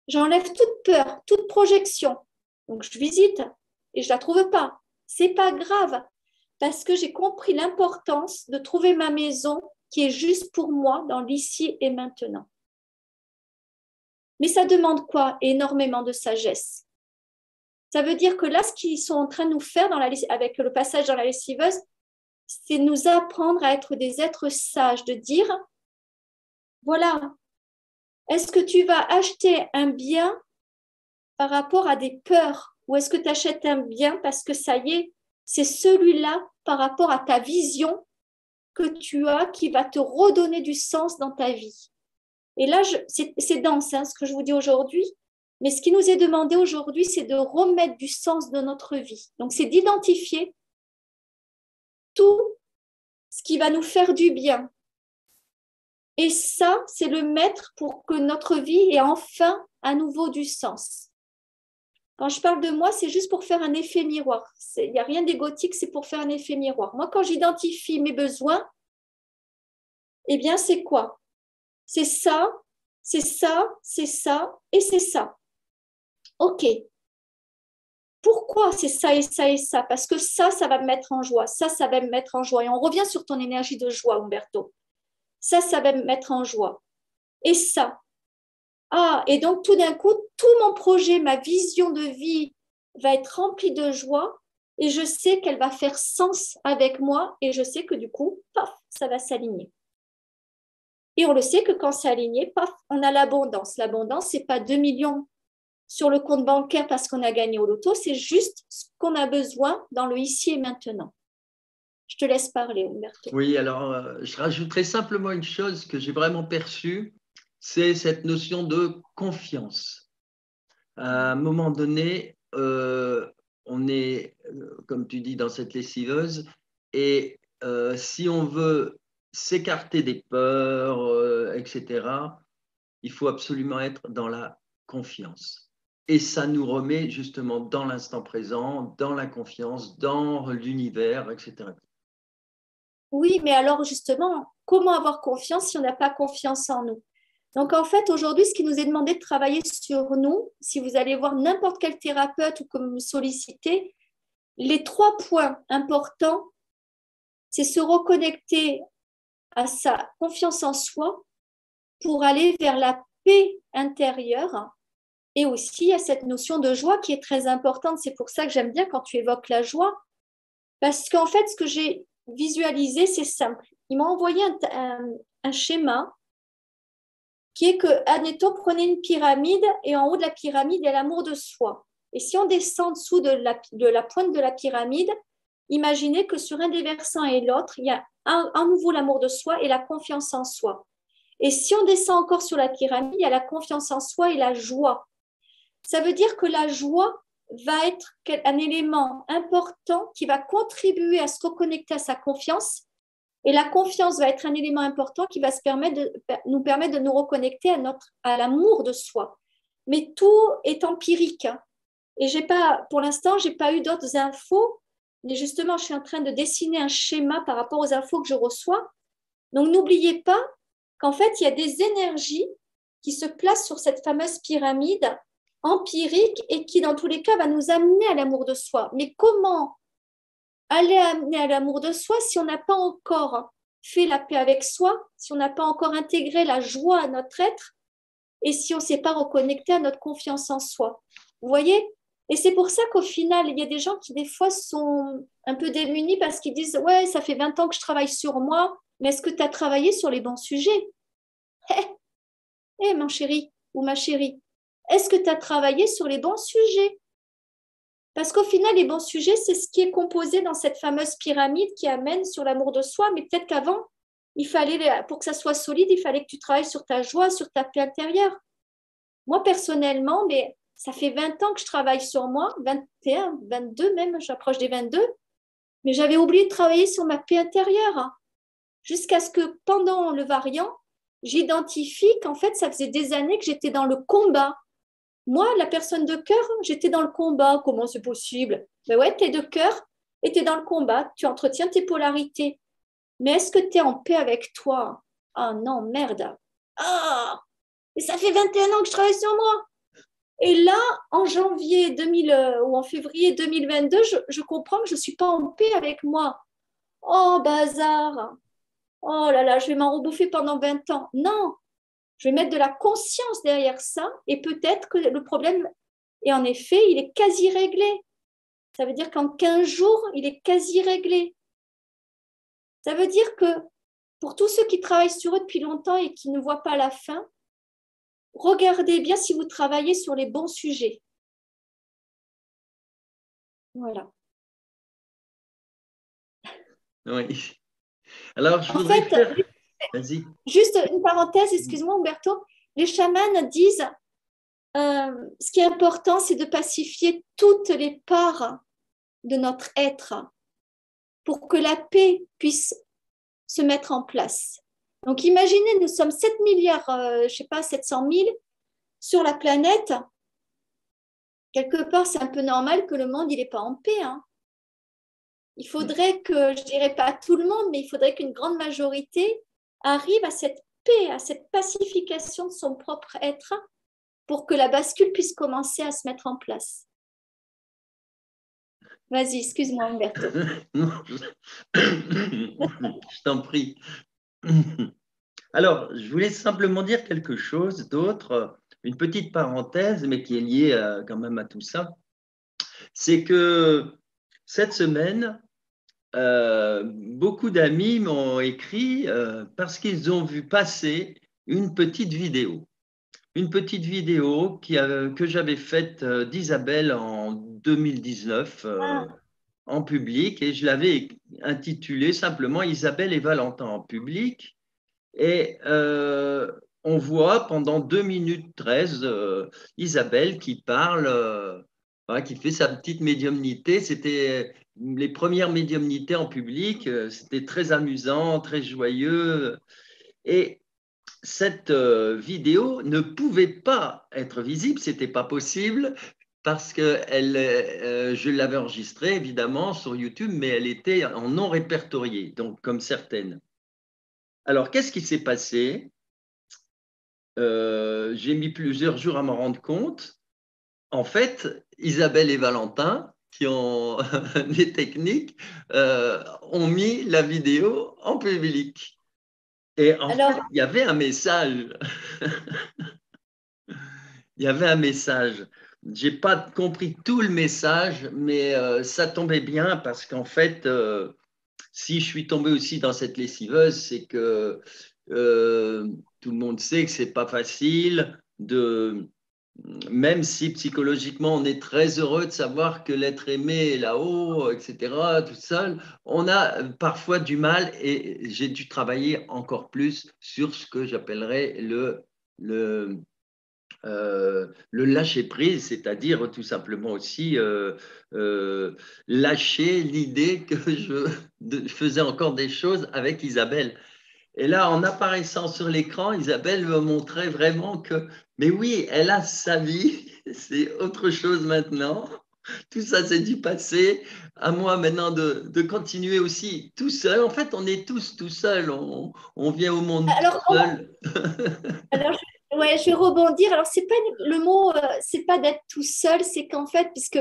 J'enlève toute peur, toute projection. Donc, je visite et je ne la trouve pas. Ce n'est pas grave parce que j'ai compris l'importance de trouver ma maison qui est juste pour moi dans l'ici et maintenant. Mais ça demande quoi? Énormément de sagesse. Ça veut dire que là, ce qu'ils sont en train de nous faire avec le passage dans la lessiveuse, c'est nous apprendre à être des êtres sages, de dire, voilà, est-ce que tu vas acheter un bien par rapport à des peurs ou est-ce que tu achètes un bien parce que ça y est, c'est celui-là par rapport à ta vision que tu as qui va te redonner du sens dans ta vie. Et là, c'est dense ce que je vous dis aujourd'hui, mais ce qui nous est demandé aujourd'hui, c'est de remettre du sens dans notre vie. Donc, c'est d'identifier tout ce qui va nous faire du bien. Et ça, c'est le mettre pour que notre vie ait enfin à nouveau du sens. Quand je parle de moi, c'est juste pour faire un effet miroir. Il n'y a rien d'égotique, c'est pour faire un effet miroir. Moi, quand j'identifie mes besoins, eh bien, c'est quoi? C'est ça, c'est ça, c'est ça et c'est ça. OK. Pourquoi c'est ça et ça et ça? Parce que ça va me mettre en joie. Ça va me mettre en joie. Et on revient sur ton énergie de joie, Umberto. Ça va me mettre en joie. Et ça. Ah, et donc tout d'un coup, tout mon projet, ma vision de vie va être remplie de joie et je sais qu'elle va faire sens avec moi et je sais que du coup, paf, ça va s'aligner. Et on le sait que quand c'est aligné, paf, on a l'abondance. L'abondance, ce n'est pas 2 millions sur le compte bancaire parce qu'on a gagné au loto, c'est juste ce qu'on a besoin dans le ici et maintenant. Je te laisse parler, Umberto. Oui, alors je rajouterai simplement une chose que j'ai vraiment perçue, c'est cette notion de confiance. À un moment donné, on est, comme tu dis, dans cette lessiveuse, et si on veut s'écarter des peurs, etc., il faut absolument être dans la confiance. Et ça nous remet justement dans l'instant présent, dans la confiance, dans l'univers, etc. Oui, mais alors justement, comment avoir confiance si on n'a pas confiance en nous? Donc en fait, aujourd'hui, ce qui nous est demandé de travailler sur nous, si vous allez voir n'importe quel thérapeute ou comme me solliciter, les 3 points importants, c'est se reconnecter à sa confiance en soi pour aller vers la paix intérieure et aussi à cette notion de joie qui est très importante. C'est pour ça que j'aime bien quand tu évoques la joie, parce qu'en fait, ce que j'ai visualisé, c'est simple. Il m'a envoyé un schéma qui est que, admettons, prenez une pyramide et en haut de la pyramide, il y a l'amour de soi. Et si on descend en dessous de la pointe de la pyramide, imaginez que sur un des versants et l'autre, il y a à nouveau l'amour de soi et la confiance en soi. Et si on descend encore sur la pyramide, il y a la confiance en soi et la joie. Ça veut dire que la joie va être un élément important qui va contribuer à se reconnecter à sa confiance. Et la confiance va être un élément important qui va nous permettre de nous reconnecter à l'amour de soi. Mais tout est empirique. Et pour l'instant, je n'ai pas eu d'autres infos. Mais justement, je suis en train de dessiner un schéma par rapport aux infos que je reçois. Donc, n'oubliez pas qu'en fait, il y a des énergies qui se placent sur cette fameuse pyramide empirique et qui, dans tous les cas, va nous amener à l'amour de soi. Mais comment aller amener à l'amour de soi si on n'a pas encore fait la paix avec soi, si on n'a pas encore intégré la joie à notre être et si on ne s'est pas reconnecté à notre confiance en soi. Vous voyez? Et c'est pour ça qu'au final, il y a des gens qui des fois sont un peu démunis parce qu'ils disent « Ouais, ça fait 20 ans que je travaille sur moi, mais est-ce que tu as travaillé sur les bons sujets ?» mon chéri ou ma chérie, est-ce que tu as travaillé sur les bons sujets? Parce qu'au final, les bons sujets, c'est ce qui est composé dans cette fameuse pyramide qui amène sur l'amour de soi. Mais peut-être qu'avant, pour que ça soit solide, il fallait que tu travailles sur ta joie, sur ta paix intérieure. Moi, personnellement, mais ça fait 20 ans que je travaille sur moi, 21, 22 même, j'approche des 22, mais j'avais oublié de travailler sur ma paix intérieure. Jusqu'à ce que pendant le variant, j'identifie qu'en fait, ça faisait des années que j'étais dans le combat. Moi, la personne de cœur, j'étais dans le combat. Comment c'est possible? Ben ouais, tu es de cœur et tu es dans le combat. Tu entretiens tes polarités. Mais est-ce que tu es en paix avec toi? Ah non, merde. Ah, et ça fait 21 ans que je travaille sur moi. Et là, en janvier 2000 ou en février 2022, je comprends que je ne suis pas en paix avec moi. Oh, bazar. Oh là là, je vais m'en rebouffer pendant 20 ans. Non, je vais mettre de la conscience derrière ça et peut-être que le problème, et en effet, il est quasi réglé. Ça veut dire qu'en 15 jours, il est quasi réglé. Ça veut dire que pour tous ceux qui travaillent sur eux depuis longtemps et qui ne voient pas la fin, regardez bien si vous travaillez sur les bons sujets. Voilà. Oui. Alors, je En voudrais fait, faire… Vas-y. juste une parenthèse, excuse-moi Umberto, les chamans disent ce qui est important, c'est de pacifier toutes les parts de notre être pour que la paix puisse se mettre en place. Donc imaginez, nous sommes 7 milliards, je ne sais pas, 700 000 sur la planète. Quelque part, c'est un peu normal que le monde il n'est pas en paix. Hein. Il faudrait que, je dirais pas tout le monde, mais il faudrait qu'une grande majorité arrive à cette paix, à cette pacification de son propre être pour que la bascule puisse commencer à se mettre en place. Vas-y, excuse-moi, Umberto. Non, je t'en prie. Alors, je voulais simplement dire quelque chose d'autre, une petite parenthèse, mais qui est liée quand même à tout ça. C'est que cette semaine, beaucoup d'amis m'ont écrit parce qu'ils ont vu passer une petite vidéo. Une petite vidéo que j'avais faite d'Isabelle en 2019 en public et je l'avais intitulée simplement Isabelle et Valentin en public. Et on voit pendant 2 minutes 13 Isabelle qui parle, qui fait sa petite médiumnité. C'était les premières médiumnités en public. C'était très amusant, très joyeux. Et cette vidéo ne pouvait pas être visible, c'était pas possible parce que je l'avais enregistrée évidemment sur YouTube, mais elle était en non répertorié, donc comme certaines. Alors, qu'est-ce qui s'est passé? J'ai mis plusieurs jours à m'en rendre compte. En fait, Isabelle et Valentin, qui ont des techniques, ont mis la vidéo en public. Et en fait, Alors, il y avait un message. Il y avait un message. Je n'ai pas compris tout le message, mais ça tombait bien parce qu'en fait, si je suis tombé aussi dans cette lessiveuse, c'est que tout le monde sait que c'est pas facile même si psychologiquement on est très heureux de savoir que l'être aimé est là-haut, etc., tout seul, on a parfois du mal et j'ai dû travailler encore plus sur ce que j'appellerais le lâcher prise, c'est-à-dire tout simplement aussi lâcher l'idée que je faisais encore des choses avec Isabelle. Et là, en apparaissant sur l'écran, Isabelle me montrait vraiment que, mais oui, elle a sa vie, c'est autre chose maintenant. Tout ça, c'est du passé. À moi maintenant de continuer aussi tout seul. En fait, on est tous tout seuls. On vient au monde tout Alors, seul. ouais, je vais rebondir. Alors, c'est pas le mot, c'est pas d'être tout seul, c'est qu'en fait, puisque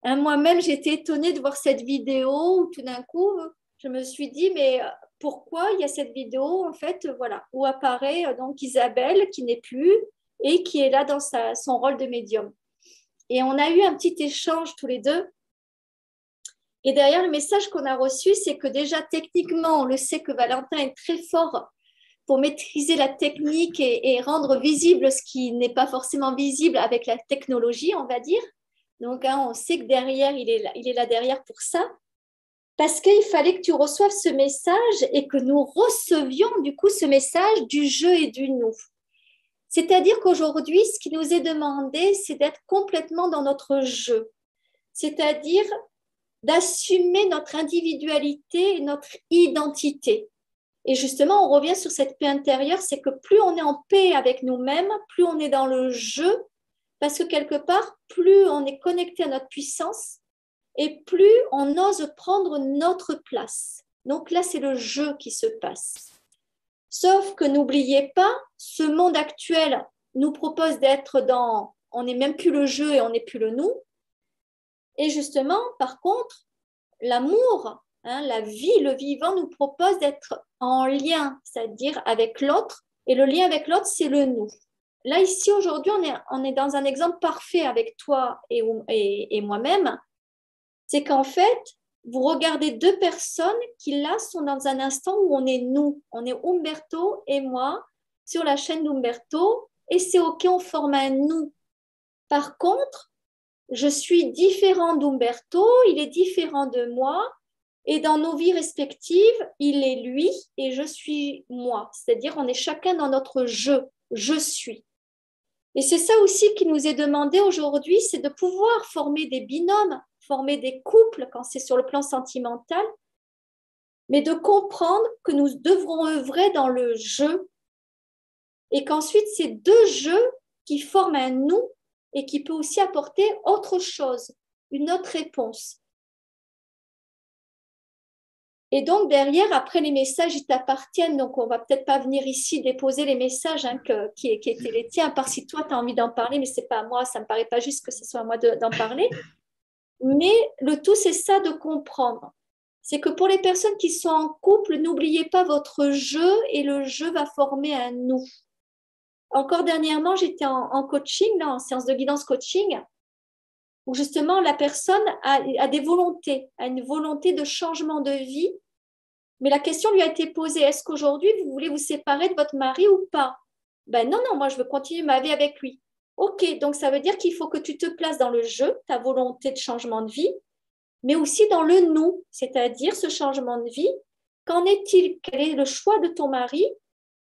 moi-même, j'étais étonnée de voir cette vidéo où tout d'un coup, je me suis dit, mais pourquoi il y a cette vidéo, en fait, voilà, où apparaît donc Isabelle qui n'est plus et qui est là dans son rôle de médium. Et on a eu un petit échange tous les deux. Et derrière le message qu'on a reçu, c'est que déjà techniquement, on le sait que Valentin est très fort pour maîtriser la technique et rendre visible ce qui n'est pas forcément visible avec la technologie, on va dire. Donc, on sait que derrière, il est là derrière pour ça. Parce qu'il fallait que tu reçoives ce message et que nous recevions du coup ce message du je et du nous. C'est-à-dire qu'aujourd'hui, ce qui nous est demandé, c'est d'être complètement dans notre je. C'est-à-dire d'assumer notre individualité et notre identité. Et justement, on revient sur cette paix intérieure, c'est que plus on est en paix avec nous-mêmes, plus on est dans le jeu, parce que quelque part, plus on est connecté à notre puissance et plus on ose prendre notre place. Donc là, c'est le jeu qui se passe. Sauf que n'oubliez pas, ce monde actuel nous propose d'être dans, on n'est même plus le jeu et on n'est plus le nous. Et justement, par contre, l'amour, la vie, le vivant nous propose d'être en lien, c'est-à-dire avec l'autre. Et le lien avec l'autre, c'est le nous. Là, ici, aujourd'hui, on est dans un exemple parfait avec toi et moi-même. C'est qu'en fait, vous regardez deux personnes qui, là, sont dans un instant où on est nous. On est Umberto et moi sur la chaîne d'Umberto. Et c'est OK, on forme un nous. Par contre, je suis différent d'Umberto, il est différent de moi, et dans nos vies respectives, il est lui et je suis moi. C'est-à-dire, on est chacun dans notre je suis. Et c'est ça aussi qui nous est demandé aujourd'hui, c'est de pouvoir former des binômes, former des couples quand c'est sur le plan sentimental, mais de comprendre que nous devrons œuvrer dans le je, et qu'ensuite, c'est deux jeux qui forment un nous et qui peut aussi apporter autre chose, une autre réponse. Et donc, derrière, après, les messages, ils t'appartiennent. Donc, on va peut-être pas venir ici déposer les messages qui étaient les tiens, à part si toi, tu as envie d'en parler, mais c'est pas à moi, ça me paraît pas juste que ce soit à moi d'en parler. Mais le tout, c'est ça de comprendre. C'est que pour les personnes qui sont en couple, n'oubliez pas votre jeu et le jeu va former un nous. Encore dernièrement, j'étais en coaching, là, en séance de guidance coaching, où justement la personne a des volontés, a une volonté de changement de vie. Mais la question lui a été posée, est-ce qu'aujourd'hui, vous voulez vous séparer de votre mari ou pas? Ben non, non, moi, je veux continuer ma vie avec lui. OK, donc ça veut dire qu'il faut que tu te places dans le jeu, ta volonté de changement de vie, mais aussi dans le nous, c'est-à-dire ce changement de vie. Qu'en est-il? Quel est le choix de ton mari?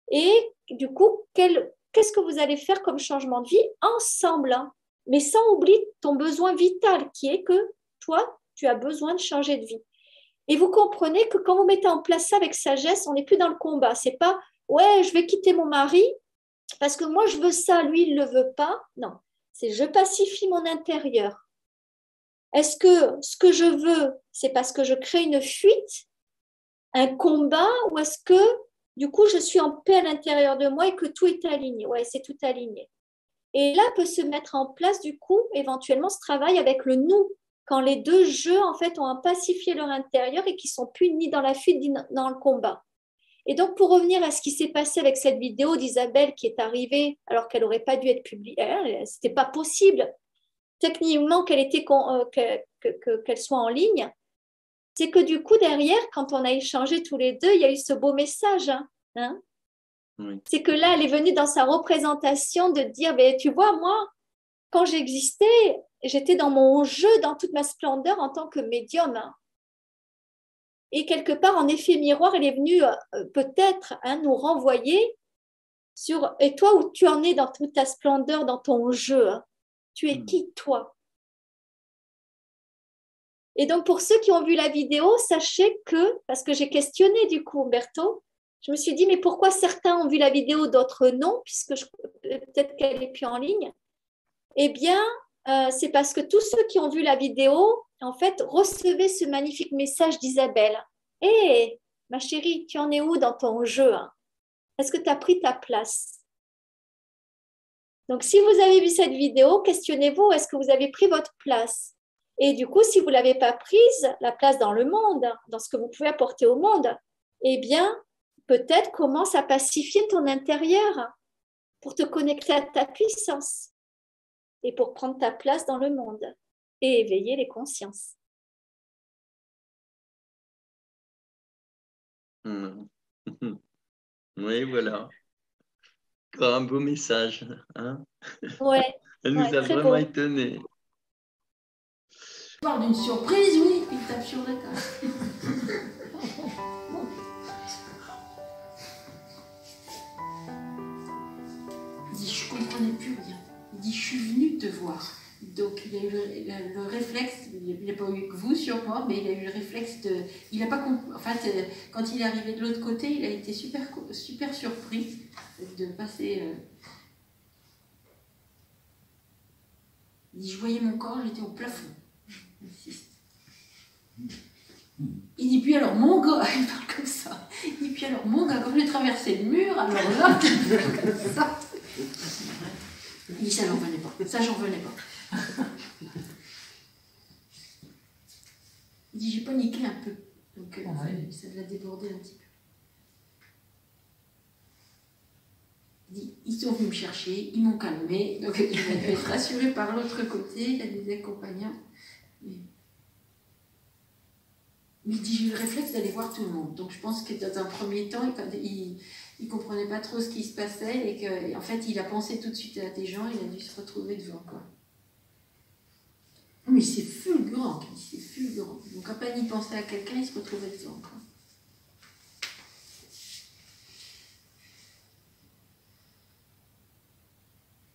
Et du coup, qu'est-ce que vous allez faire comme changement de vie ensemble, hein, mais sans oublier ton besoin vital qui est que toi, tu as besoin de changer de vie. Et vous comprenez que quand vous mettez en place ça avec sagesse, on n'est plus dans le combat. C'est pas ouais, je vais quitter mon mari parce que moi je veux ça, lui il ne le veut pas. Non, c'est je pacifie mon intérieur. Est-ce que ce que je veux, c'est parce que je crée une fuite, un combat, ou est-ce que du coup je suis en paix à l'intérieur de moi et que tout est aligné? Ouais, c'est tout aligné. Et là peut se mettre en place du coup éventuellement ce travail avec le nous, quand les deux jeux en fait ont pacifié leur intérieur et qui sont plus ni dans la fuite ni dans le combat. Et donc pour revenir à ce qui s'est passé avec cette vidéo d'Isabelle qui est arrivée alors qu'elle n'aurait pas dû être publiée, c'était pas possible techniquement qu'elle soit en ligne, c'est que du coup derrière quand on a échangé tous les deux, il y a eu ce beau message, hein. Oui. C'est que là, elle est venue dans sa représentation de dire, ben, tu vois, moi, quand j'existais, j'étais dans mon jeu, dans toute ma splendeur en tant que médium. Hein. Et quelque part, en effet miroir, elle est venue peut-être nous renvoyer sur, et toi, où tu en es dans toute ta splendeur, dans ton jeu, hein. Tu es qui, toi? Et donc, pour ceux qui ont vu la vidéo, sachez que, parce que j'ai questionné du coup Umberto, je me suis dit, mais pourquoi certains ont vu la vidéo, d'autres non, puisque peut-être qu'elle n'est plus en ligne. Eh bien, c'est parce que tous ceux qui ont vu la vidéo, en fait, recevaient ce magnifique message d'Isabelle. Hé, ma chérie, tu en es où dans ton jeu, hein? Est-ce que tu as pris ta place? Donc, si vous avez vu cette vidéo, questionnez-vous, est-ce que vous avez pris votre place? Et du coup, si vous ne l'avez pas prise, la place dans le monde, dans ce que vous pouvez apporter au monde, eh bien, peut-être commence à pacifier ton intérieur pour te connecter à ta puissance et pour prendre ta place dans le monde et éveiller les consciences. Oui, voilà. Encore un beau message. Hein, Ouais, elle nous a très vraiment beau. étonnés. Tu parles d'une surprise, oui, il tape sur la table. Il dit, je comprenais plus rien. Il dit, je suis venue te voir. Donc il a eu le réflexe, il n'a pas eu que vous sur moi, mais il a eu le réflexe de... Il n'a pas compris... En fait, quand il est arrivé de l'autre côté, il a été super surpris de passer... Il dit, je voyais mon corps, j'étais au plafond. Il dit, puis alors mon gars, il parle comme ça. Il dit, puis alors mon gars, quand j'ai traversé le mur, alors là, comme ça. Il dit, ça j'en revenais pas, ça j'en revenais pas. Il dit, j'ai paniqué un peu. Donc ça l'a débordé un petit peu. Il dit, ils sont venus me chercher, ils m'ont calmé. Donc je vais être rassurée par l'autre côté, il y a des accompagnants. Mais il dit, j'ai eu le réflexe d'aller voir tout le monde. Donc je pense que dans un premier temps, il ne comprenait pas trop ce qui se passait et qu'en fait, il a pensé tout de suite à des gens, il a dû se retrouver devant, quoi. Mais c'est fulgurant, c'est fulgurant. Donc à peine il pensait à quelqu'un, il se retrouvait devant, quoi.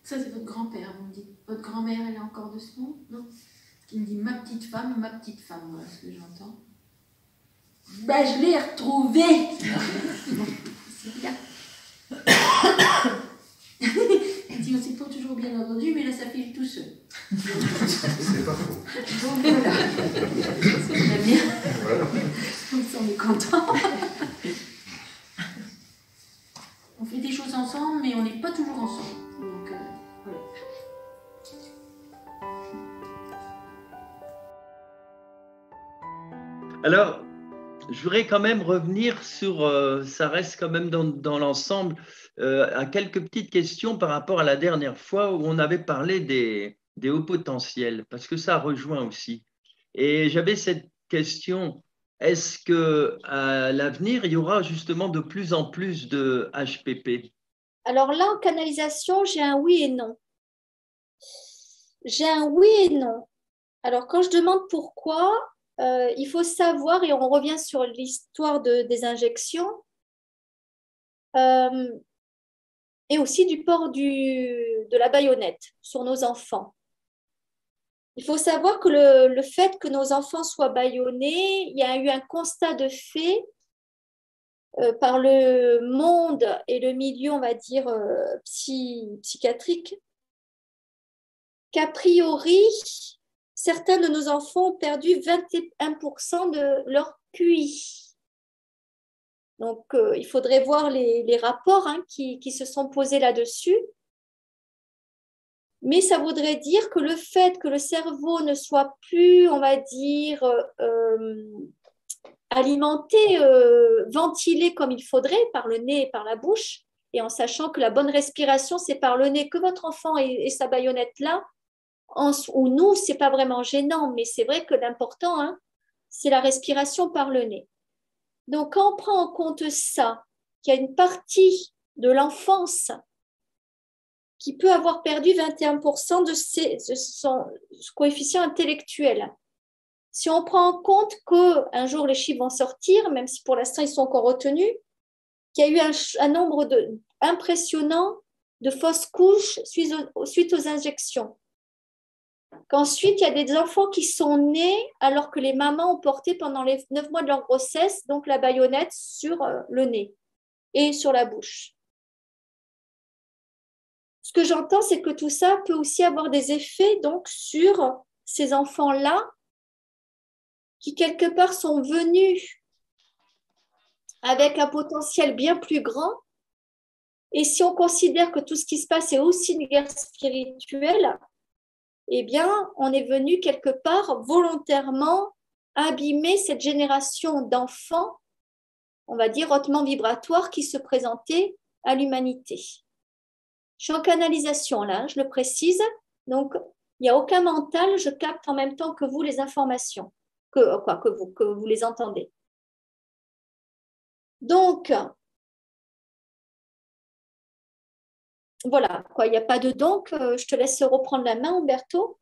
Ça, c'est votre grand-père, vous me dites. Votre grand-mère, elle est encore de ce monde? Non. Il me dit, ma petite femme, voilà ce que j'entends. Ben, je l'ai retrouvée. C'est bien. Elle dit, on s'est pas toujours bien entendu, mais là, ça file tout seul. C'est pas faux. Donc voilà. C'est très bien. Voilà. Comme ça, on est content. On fait des choses ensemble, mais on n'est pas toujours ensemble. Donc, voilà. Alors, je voudrais quand même revenir sur, ça reste quand même dans l'ensemble, à quelques petites questions par rapport à la dernière fois où on avait parlé des hauts potentiels, parce que ça rejoint aussi. Et j'avais cette question, est-ce qu'à l'avenir, il y aura justement de plus en plus de HPP? Alors là, en canalisation, j'ai un oui et non. J'ai un oui et non. Alors, quand je demande pourquoi, il faut savoir, et on revient sur l'histoire des injections, et aussi du port de la baïonnette sur nos enfants. Il faut savoir que le fait que nos enfants soient bâillonnés, il y a eu un constat de fait par le monde et le milieu, on va dire, psychiatrique, qu'a priori, certains de nos enfants ont perdu 21% de leur QI. Donc, il faudrait voir les rapports qui se sont posés là-dessus. Mais ça voudrait dire que le fait que le cerveau ne soit plus, on va dire, alimenté, ventilé comme il faudrait par le nez et par la bouche, et en sachant que la bonne respiration, c'est par le nez, que votre enfant ait sa baïonnette là, ou nous, ce n'est pas vraiment gênant, mais c'est vrai que l'important, c'est la respiration par le nez. Donc, quand on prend en compte ça, qu'il y a une partie de l'enfance qui peut avoir perdu 21% de son coefficient intellectuel. Si on prend en compte qu'un jour les chiffres vont sortir, même si pour l'instant ils sont encore retenus, qu'il y a eu un nombre impressionnant de fausses couches suite aux injections. Qu'ensuite, il y a des enfants qui sont nés alors que les mamans ont porté pendant les 9 mois de leur grossesse donc la baïonnette sur le nez et sur la bouche. Ce que j'entends, c'est que tout ça peut aussi avoir des effets donc, sur ces enfants-là qui, quelque part, sont venus avec un potentiel bien plus grand. Et si on considère que tout ce qui se passe est aussi une guerre spirituelle, eh bien, on est venu quelque part volontairement abîmer cette génération d'enfants, on va dire hautement vibratoires, qui se présentaient à l'humanité. Je suis en canalisation là, je le précise, donc il n'y a aucun mental, je capte en même temps que vous les informations, que vous les entendez. Donc, voilà, il n'y a pas de donc, je te laisse reprendre la main, Umberto.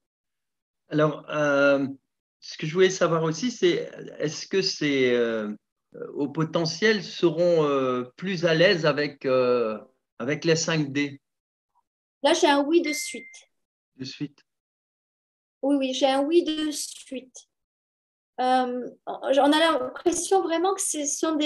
Alors, ce que je voulais savoir aussi, c'est est-ce que ces au potentiel seront plus à l'aise avec les 5D? Là, j'ai un oui de suite. De suite. Oui, j'ai un oui de suite. On a l'impression vraiment que ce sont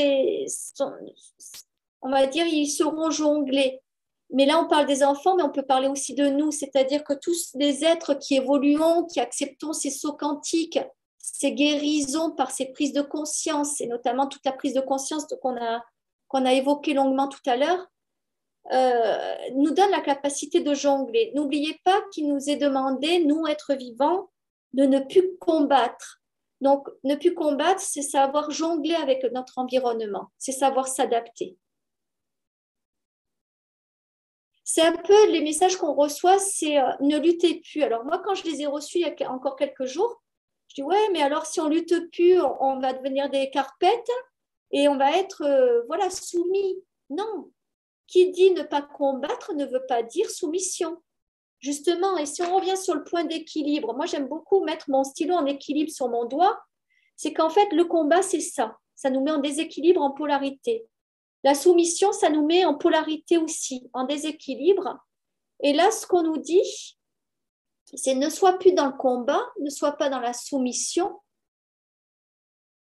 on va dire, ils seront jonglés. Mais là, on parle des enfants, mais on peut parler aussi de nous, c'est-à-dire que tous les êtres qui évoluons, qui acceptons ces sauts quantiques, ces guérisons par ces prises de conscience, et notamment toute la prise de conscience qu'on a évoquée longuement tout à l'heure, nous donne la capacité de jongler. N'oubliez pas qu'il nous est demandé, nous, êtres vivants, de ne plus combattre. Donc, ne plus combattre, c'est savoir jongler avec notre environnement, c'est savoir s'adapter. C'est un peu les messages qu'on reçoit, c'est ne luttez plus. Alors moi, quand je les ai reçus il y a encore quelques jours, je dis ouais, mais alors si on lutte plus, on va devenir des carpettes et on va être soumis. Non. Qui dit ne pas combattre ne veut pas dire soumission. Justement, et si on revient sur le point d'équilibre, moi j'aime beaucoup mettre mon stylo en équilibre sur mon doigt, c'est qu'en fait le combat c'est ça, ça nous met en déséquilibre, en polarité. La soumission, ça nous met en polarité aussi, en déséquilibre. Et là, ce qu'on nous dit, c'est ne sois plus dans le combat, ne sois pas dans la soumission,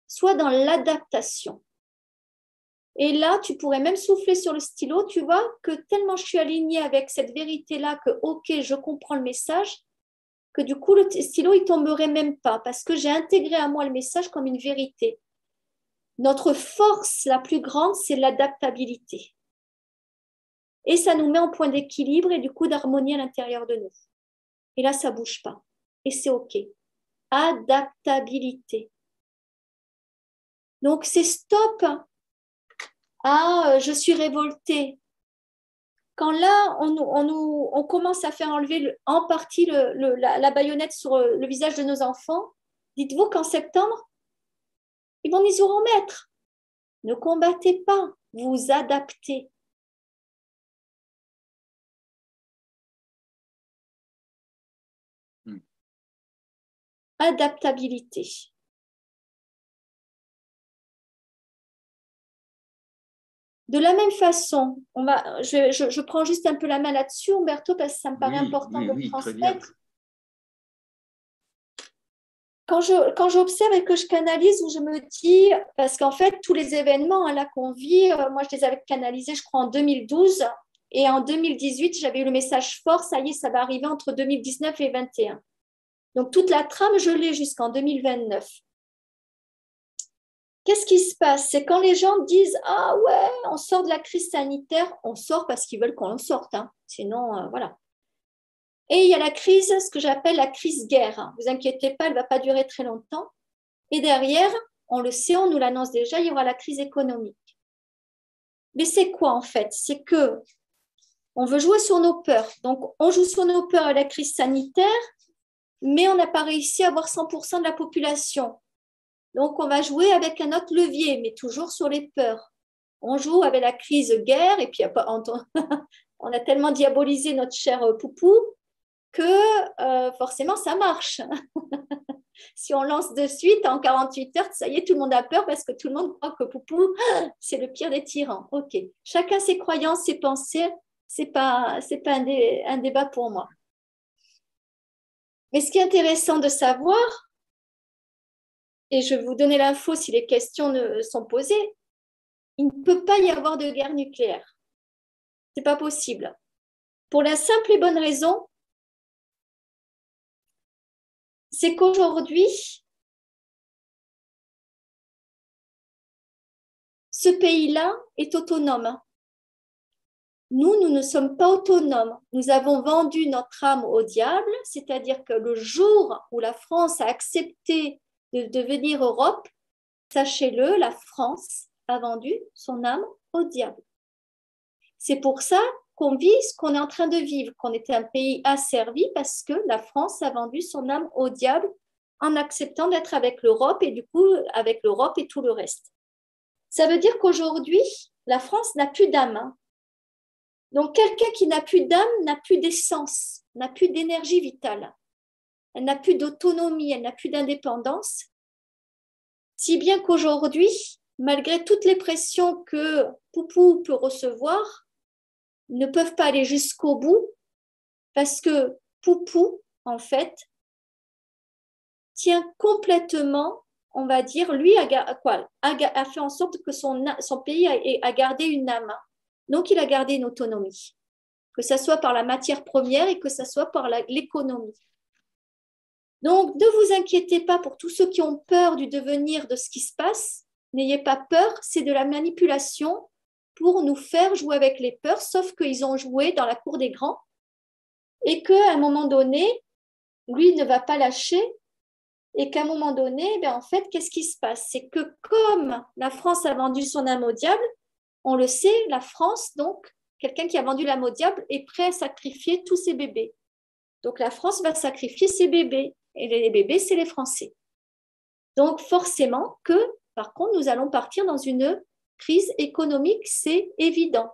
sois dans l'adaptation. Et là, tu pourrais même souffler sur le stylo, tu vois que tellement je suis alignée avec cette vérité-là que, ok, je comprends le message, que du coup, le stylo, il ne tomberait même pas parce que j'ai intégré à moi le message comme une vérité. Notre force la plus grande, c'est l'adaptabilité. Et ça nous met en point d'équilibre et du coup d'harmonie à l'intérieur de nous. Et là, ça ne bouge pas. Et c'est OK. Adaptabilité. Donc, c'est stop. Ah, je suis révoltée. Quand là, on commence à faire enlever en partie la baïonnette sur le visage de nos enfants, dites-vous qu'en septembre, ils vont nous y remettre. Ne combattez pas, vous adaptez. Adaptabilité. De la même façon, je prends juste un peu la main là-dessus, Umberto, parce que ça me paraît important de transmettre. Quand j'observe et que je canalise, où je me dis, parce qu'en fait, tous les événements là qu'on vit, moi, je les avais canalisés, je crois, en 2012. Et en 2018, j'avais eu le message fort, ça y est, ça va arriver entre 2019 et 2021. Donc, toute la trame, je l'ai jusqu'en 2029. Qu'est-ce qui se passe? C'est quand les gens disent « Ah ouais, on sort de la crise sanitaire », on sort parce qu'ils veulent qu'on en sorte. Hein. Sinon, voilà. Et il y a la crise, ce que j'appelle la crise guerre. Ne vous inquiétez pas, elle ne va pas durer très longtemps. Et derrière, on le sait, on nous l'annonce déjà, il y aura la crise économique. Mais c'est quoi en fait? C'est que on veut jouer sur nos peurs. Donc, on joue sur nos peurs à la crise sanitaire, mais on n'a pas réussi à avoir 100% de la population. Donc, on va jouer avec un autre levier, mais toujours sur les peurs. On joue avec la crise guerre et puis on a tellement diabolisé notre cher Poupou que forcément ça marche. Si on lance de suite en 48 heures, ça y est, tout le monde a peur parce que tout le monde croit que Poupou, c'est le pire des tyrans. Ok, chacun ses croyances, ses pensées, c'est pas un débat pour moi. Mais ce qui est intéressant de savoir, et je vais vous donner l'info si les questions sont posées, il ne peut pas y avoir de guerre nucléaire. C'est pas possible. Pour la simple et bonne raison, c'est qu'aujourd'hui, ce pays-là est autonome. Nous ne sommes pas autonomes. Nous avons vendu notre âme au diable, c'est-à-dire que le jour où la France a accepté de devenir Europe, sachez-le, la France a vendu son âme au diable. C'est pour ça qu'on vit ce qu'on est en train de vivre, qu'on était un pays asservi parce que la France a vendu son âme au diable en acceptant d'être avec l'Europe et du coup avec l'Europe et tout le reste. Ça veut dire qu'aujourd'hui, la France n'a plus d'âme. Donc quelqu'un qui n'a plus d'âme n'a plus d'essence, n'a plus d'énergie vitale. Elle n'a plus d'autonomie, elle n'a plus d'indépendance. Si bien qu'aujourd'hui, malgré toutes les pressions que Poupou peut recevoir, ne peuvent pas aller jusqu'au bout parce que Poupou, en fait, tient complètement, on va dire, lui a fait en sorte que son pays a gardé une âme. Donc, il a gardé une autonomie, que ce soit par la matière première et que ce soit par l'économie. Donc, ne vous inquiétez pas pour tous ceux qui ont peur du devenir de ce qui se passe. N'ayez pas peur, c'est de la manipulation pour nous faire jouer avec les peurs, sauf qu'ils ont joué dans la cour des grands et qu'à un moment donné, lui ne va pas lâcher et qu'à un moment donné, en fait, qu'est-ce qui se passe? C'est que comme la France a vendu son âme au diable, on le sait, la France, donc, quelqu'un qui a vendu l'âme au diable est prêt à sacrifier tous ses bébés. Donc, la France va sacrifier ses bébés et les bébés, c'est les Français. Donc, forcément que, par contre, nous allons partir dans une crise économique, c'est évident.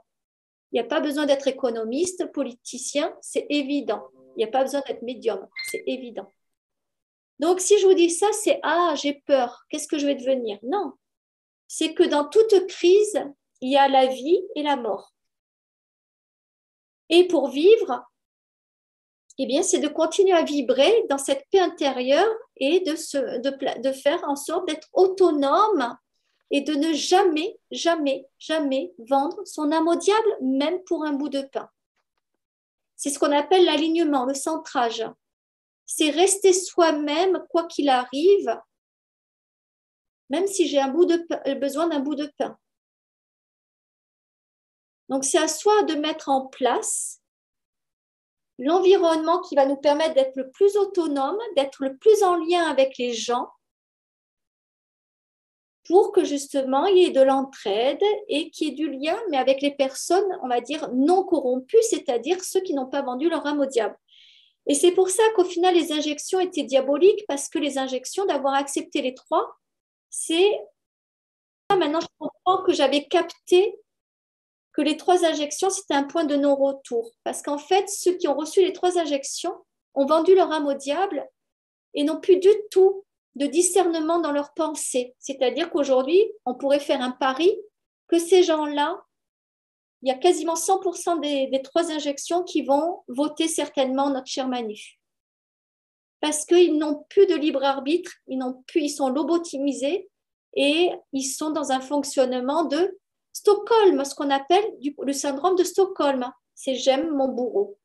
Il n'y a pas besoin d'être économiste, politicien, c'est évident. Il n'y a pas besoin d'être médium, c'est évident. Donc, si je vous dis ça, c'est « Ah, j'ai peur, qu'est-ce que je vais devenir ?» Non, c'est que dans toute crise, il y a la vie et la mort. Et pour vivre, eh bien, c'est de continuer à vibrer dans cette paix intérieure et de faire en sorte d'être autonome et de ne jamais, jamais, jamais vendre son âme au diable, même pour un bout de pain. C'est ce qu'on appelle l'alignement, le centrage. C'est rester soi-même, quoi qu'il arrive, même si j'ai besoin d'un bout de pain. Donc, c'est à soi de mettre en place l'environnement qui va nous permettre d'être le plus autonome, d'être le plus en lien avec les gens, pour que justement il y ait de l'entraide et qu'il y ait du lien, mais avec les personnes, on va dire, non corrompues, c'est-à-dire ceux qui n'ont pas vendu leur âme au diable. Et c'est pour ça qu'au final, les injections étaient diaboliques, parce que les injections, d'avoir accepté les trois, c'est... Maintenant, je comprends que j'avais capté que les 3 injections, c'était un point de non-retour. Parce qu'en fait, ceux qui ont reçu les 3 injections ont vendu leur âme au diable et n'ont plus du tout de discernement dans leurs pensées. C'est-à-dire qu'aujourd'hui, on pourrait faire un pari que ces gens-là, il y a quasiment 100% des 3 injections qui vont voter certainement notre cher Manu. Parce qu'ils n'ont plus de libre arbitre, ils sont lobotomisés et ils sont dans un fonctionnement de Stockholm, ce qu'on appelle le syndrome de Stockholm. C'est j'aime mon bourreau.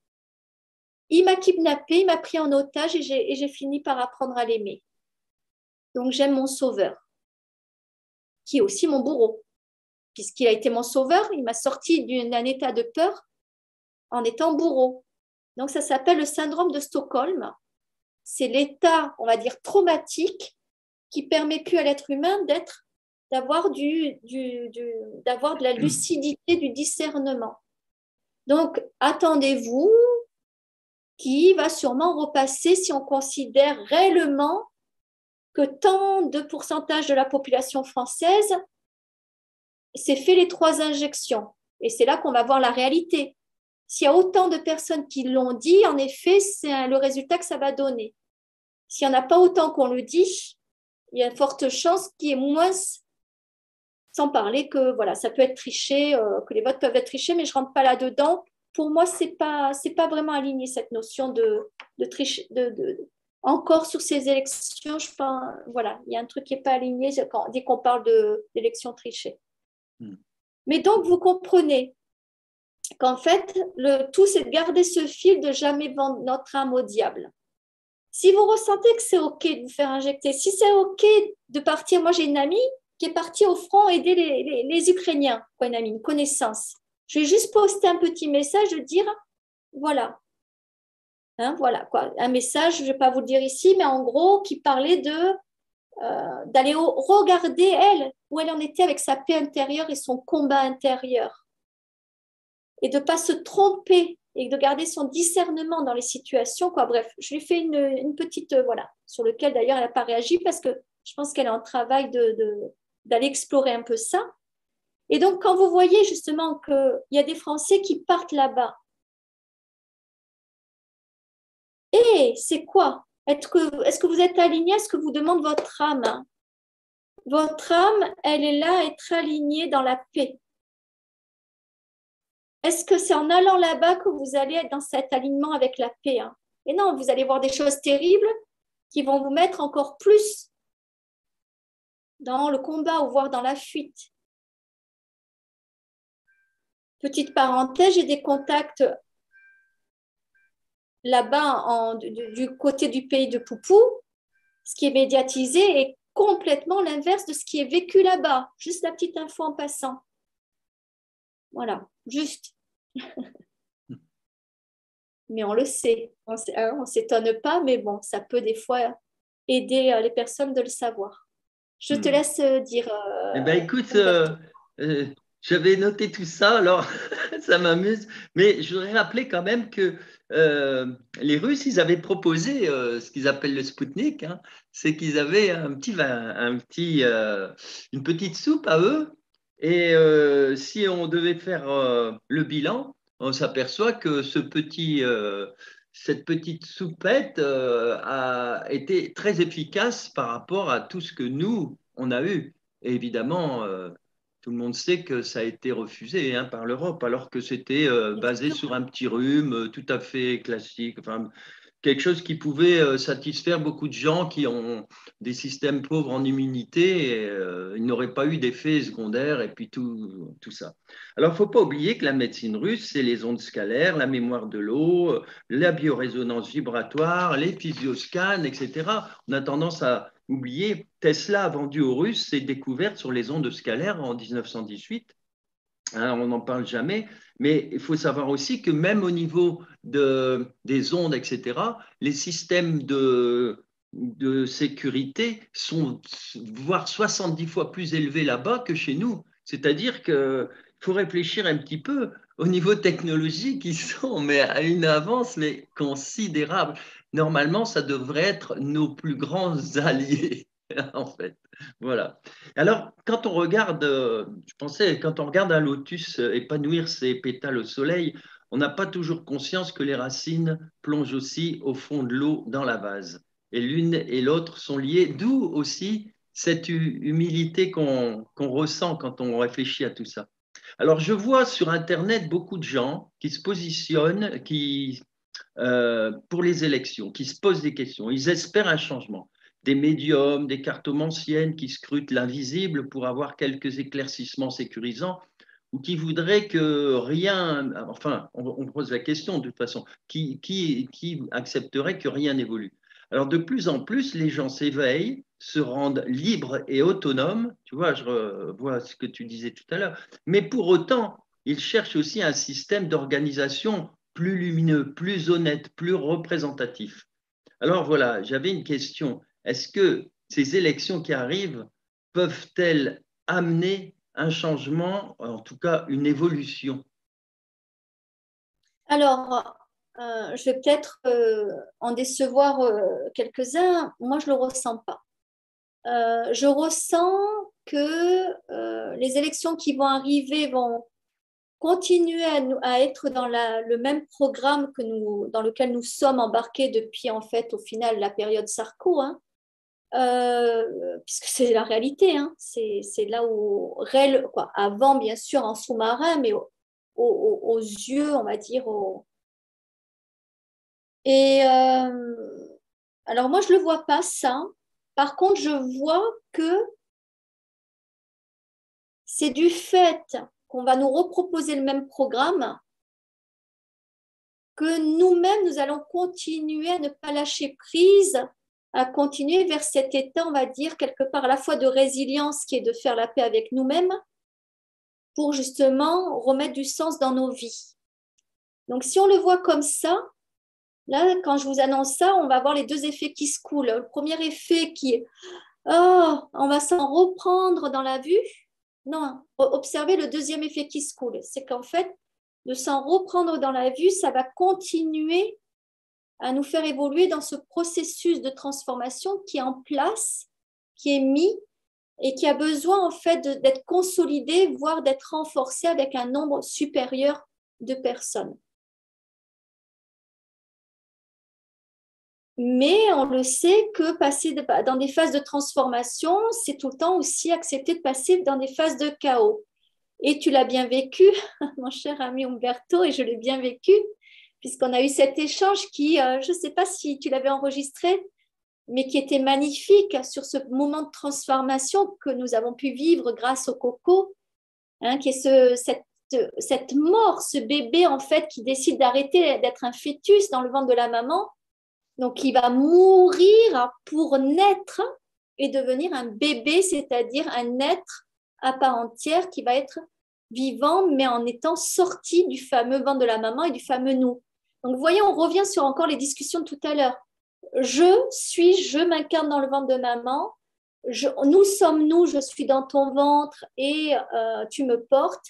Il m'a kidnappé, il m'a pris en otage et j'ai fini par apprendre à l'aimer. Donc j'aime mon sauveur, qui est aussi mon bourreau. Puisqu'il a été mon sauveur, il m'a sorti d'un état de peur en étant bourreau. Donc ça s'appelle le syndrome de Stockholm. C'est l'état, on va dire, traumatique qui permet plus à l'être humain d'avoir de la lucidité, du discernement. Donc, attendez-vous qui va sûrement repasser si on considère réellement que tant de pourcentage de la population française c'est fait les 3 injections. Et c'est là qu'on va voir la réalité. S'il y a autant de personnes qui l'ont dit, en effet, c'est le résultat que ça va donner. S'il n'y en a pas autant qu'on le dit, il y a une forte chance qu'il y ait moins, sans parler que voilà, ça peut être triché, que les votes peuvent être trichés, mais je ne rentre pas là-dedans. Pour moi, ce n'est pas vraiment aligné cette notion de tricher. Encore sur ces élections, je pense, voilà, il y a un truc qui n'est pas aligné dès qu'on parle d'élections trichées. Mais donc, vous comprenez qu'en fait, le tout, c'est de garder ce fil de jamais vendre notre âme au diable. Si vous ressentez que c'est OK de vous faire injecter, si c'est OK de partir, moi j'ai une amie qui est partie au front aider les Ukrainiens, quoi, une amie, une connaissance. Je vais juste poster un petit message de dire, voilà, hein, voilà quoi, un message, je ne vais pas vous le dire ici, mais en gros, qui parlait d'aller regarder elle, où elle en était avec sa paix intérieure et son combat intérieur. Et de ne pas se tromper et de garder son discernement dans les situations, quoi. Bref, je lui ai fait une petite, voilà, sur lequel d'ailleurs elle n'a pas réagi parce que je pense qu'elle est en travail d'aller explorer un peu ça. Et donc, quand vous voyez justement qu'il y a des Français qui partent là-bas, et c'est quoi? Est-ce que vous êtes aligné à ce que vous demande votre âme? Votre âme, elle est là à être alignée dans la paix. Est-ce que c'est en allant là-bas que vous allez être dans cet alignement avec la paix, hein? Et non, vous allez voir des choses terribles qui vont vous mettre encore plus dans le combat ou voire dans la fuite. Petite parenthèse, j'ai des contacts là-bas du côté du pays de Poupou. Ce qui est médiatisé est complètement l'inverse de ce qui est vécu là-bas. Juste la petite info en passant. Voilà, juste. Mais on le sait. On ne s'étonne pas, mais bon, ça peut des fois aider les personnes de le savoir. Je te laisse dire. Eh bien, écoute, j'avais noté tout ça, alors ça m'amuse, mais je voudrais rappeler quand même que les Russes, ils avaient proposé ce qu'ils appellent le Spoutnik, hein, c'est qu'ils avaient une petite soupe à eux, et si on devait faire le bilan, on s'aperçoit que cette petite soupette a été très efficace par rapport à tout ce que nous, on a eu. Et évidemment, tout le monde sait que ça a été refusé, hein, par l'Europe, alors que c'était basé sur un petit rhume tout à fait classique, enfin, quelque chose qui pouvait satisfaire beaucoup de gens qui ont des systèmes pauvres en immunité et ils n'auraient pas eu d'effets secondaires et puis tout ça. Alors, il ne faut pas oublier que la médecine russe, c'est les ondes scalaires, la mémoire de l'eau, la biorésonance vibratoire, les physioscans, etc. On a tendance à oublier, Tesla a vendu aux Russes ses découvertes sur les ondes scalaires en 1918. Hein, on n'en parle jamais, mais il faut savoir aussi que même au niveau des ondes, etc., les systèmes de sécurité sont voire 70 fois plus élevés là-bas que chez nous. C'est-à-dire qu'il faut réfléchir un petit peu au niveau technologique, ils sont mais à une avance mais considérable. Normalement, ça devrait être nos plus grands alliés, en fait. Voilà. Alors, quand on regarde, je pensais, quand on regarde un lotus épanouir ses pétales au soleil, on n'a pas toujours conscience que les racines plongent aussi au fond de l'eau dans la vase. Et l'une et l'autre sont liées, d'où aussi cette humilité qu'on ressent quand on réfléchit à tout ça. Alors, je vois sur Internet beaucoup de gens qui se positionnent pour les élections, qui se posent des questions. Ils espèrent un changement. Des médiums, des cartomanciennes qui scrutent l'invisible pour avoir quelques éclaircissements sécurisants ou qui voudraient que rien, enfin, on pose la question de toute façon, qui accepterait que rien n'évolue? Alors, de plus en plus, les gens s'éveillent, se rendent libres et autonomes. Tu vois, je revois ce que tu disais tout à l'heure. Mais pour autant, ils cherchent aussi un système d'organisation plus lumineux, plus honnête, plus représentatif. Alors voilà, j'avais une question. Est-ce que ces élections qui arrivent peuvent-elles amener un changement, en tout cas une évolution? Alors, je vais peut-être en décevoir quelques-uns. Moi, je ne le ressens pas. Je ressens que les élections qui vont arriver vont continuer à être dans le même programme dans lequel nous sommes embarqués depuis, en fait, au final, la période Sarko, hein, puisque c'est la réalité, hein, c'est là où, réel, quoi, avant, bien sûr, en sous-marin, mais aux yeux, on va dire. Et alors, moi, je ne le vois pas, ça. Par contre, je vois que c'est du fait qu'on va nous reproposer le même programme que nous-mêmes, nous allons continuer à ne pas lâcher prise, à continuer vers cet état, on va dire, quelque part à la fois de résilience qui est de faire la paix avec nous-mêmes pour justement remettre du sens dans nos vies. Donc, si on le voit comme ça, là, quand je vous annonce ça, on va avoir les deux effets qui se coulent. Le premier effet qui est « Oh, on va s'en reprendre dans la vue ». Non, observez le deuxième effet qui se coule. C'est qu'en fait, de s'en reprendre dans la vue, ça va continuer à nous faire évoluer dans ce processus de transformation qui est en place, qui est mis et qui a besoin en fait d'être consolidé, voire d'être renforcé avec un nombre supérieur de personnes. Mais on le sait que passer dans des phases de transformation, c'est tout le temps aussi accepter de passer dans des phases de chaos. Et tu l'as bien vécu, mon cher ami Umberto, et je l'ai bien vécu, puisqu'on a eu cet échange qui, je ne sais pas si tu l'avais enregistré, mais qui était magnifique sur ce moment de transformation que nous avons pu vivre grâce au coco, hein, qui est cette mort, ce bébé en fait qui décide d'arrêter d'être un fœtus dans le ventre de la maman. Donc, il va mourir pour naître et devenir un bébé, c'est-à-dire un être à part entière qui va être vivant, mais en étant sorti du fameux ventre de la maman et du fameux nous. Donc, vous voyez, on revient sur encore les discussions de tout à l'heure. Je m'incarne dans le ventre de maman, nous sommes nous, je suis dans ton ventre et tu me portes.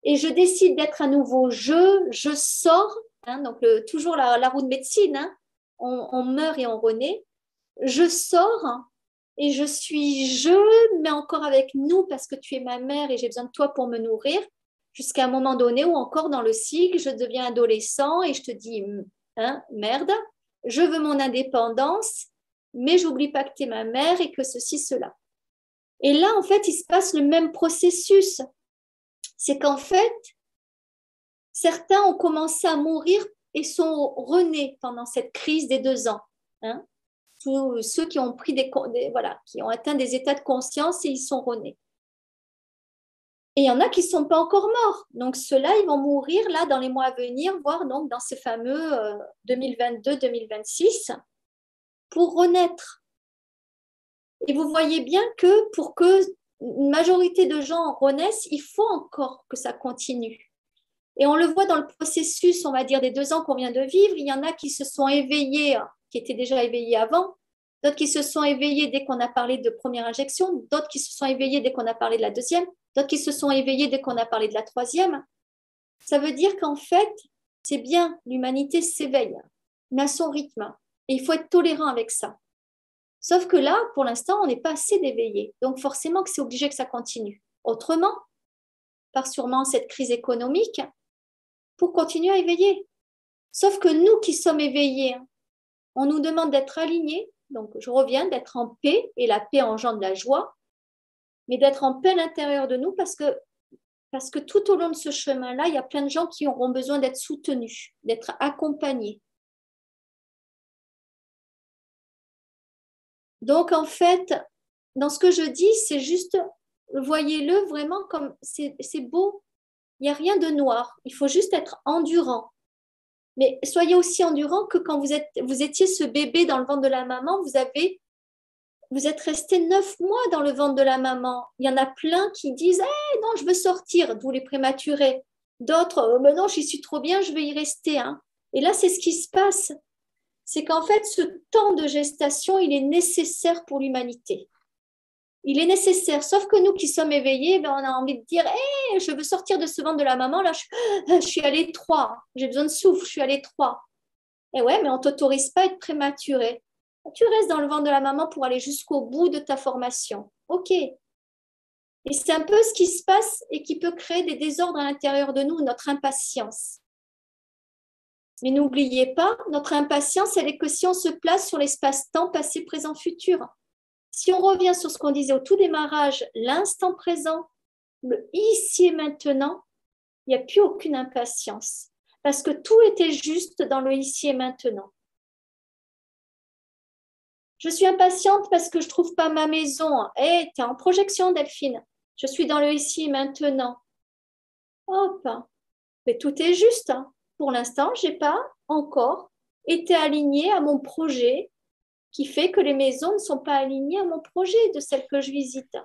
Et je décide d'être à nouveau je sors, hein, donc toujours la roue de médecine, hein, on meurt et on renaît, je sors et je suis mais encore avec nous parce que tu es ma mère et j'ai besoin de toi pour me nourrir, jusqu'à un moment donné où encore dans le cycle, je deviens adolescent et je te dis, hein, merde, je veux mon indépendance, mais j'oublie pas que tu es ma mère et que ceci, cela. Et là, en fait, il se passe le même processus. C'est qu'en fait, certains ont commencé à mourir et sont renés pendant cette crise des 2 ans. Hein. Tous ceux qui ont pris voilà, qui ont atteint des états de conscience et ils sont renés. Et il y en a qui ne sont pas encore morts. Donc ceux-là, ils vont mourir là dans les mois à venir, voire donc dans ces fameux 2022-2026 pour renaître. Et vous voyez bien que pour que une majorité de gens renaissent, il faut encore que ça continue. Et on le voit dans le processus, on va dire, des 2 ans qu'on vient de vivre. Il y en a qui se sont éveillés, qui étaient déjà éveillés avant, d'autres qui se sont éveillés dès qu'on a parlé de première injection, d'autres qui se sont éveillés dès qu'on a parlé de la deuxième, d'autres qui se sont éveillés dès qu'on a parlé de la troisième. Ça veut dire qu'en fait, c'est bien, l'humanité s'éveille, mais à son rythme. Et il faut être tolérant avec ça. Sauf que là, pour l'instant, on n'est pas assez d'éveillés. Donc forcément que c'est obligé que ça continue. Autrement, par sûrement cette crise économique, pour continuer à éveiller. Sauf que nous qui sommes éveillés, on nous demande d'être alignés, donc je reviens, d'être en paix, et la paix engendre la joie, mais d'être en paix à l'intérieur de nous parce que tout au long de ce chemin-là, il y a plein de gens qui auront besoin d'être soutenus, d'être accompagnés. Donc en fait, dans ce que je dis, c'est juste, voyez-le vraiment comme c'est beau. Il n'y a rien de noir, il faut juste être endurant. Mais soyez aussi endurant que quand vous étiez ce bébé dans le ventre de la maman, vous êtes resté 9 mois dans le ventre de la maman. Il y en a plein qui disent hey, « non, je veux sortir », d'où les prématurés. D'autres « non, j'y suis trop bien, je vais y rester hein. ». Et là, c'est ce qui se passe. C'est qu'en fait, ce temps de gestation, il est nécessaire pour l'humanité. Il est nécessaire, sauf que nous qui sommes éveillés, on a envie de dire hey, je veux sortir de ce ventre de la maman, là je suis à l'étroit, j'ai besoin de souffle, je suis à l'étroit. Et ouais, mais on ne t'autorise pas à être prématuré. Tu restes dans le ventre de la maman pour aller jusqu'au bout de ta formation. Ok. Et Et c'est un peu ce qui se passe et qui peut créer des désordres à l'intérieur de nous, notre impatience. Mais n'oubliez pas, notre impatience, elle est que si on se place sur l'espace-temps passé, présent, futur. Si on revient sur ce qu'on disait au tout démarrage, l'instant présent, le ici et maintenant, il n'y a plus aucune impatience. Parce que tout était juste dans le ici et maintenant. Je suis impatiente parce que je ne trouve pas ma maison. Eh, tu es en projection, Delphine. Je suis dans le ici et maintenant. Hop. Mais tout est juste. Pour l'instant, je n'ai pas encore été alignée à mon projet qui fait que les maisons ne sont pas alignées à mon projet de celle que je visite.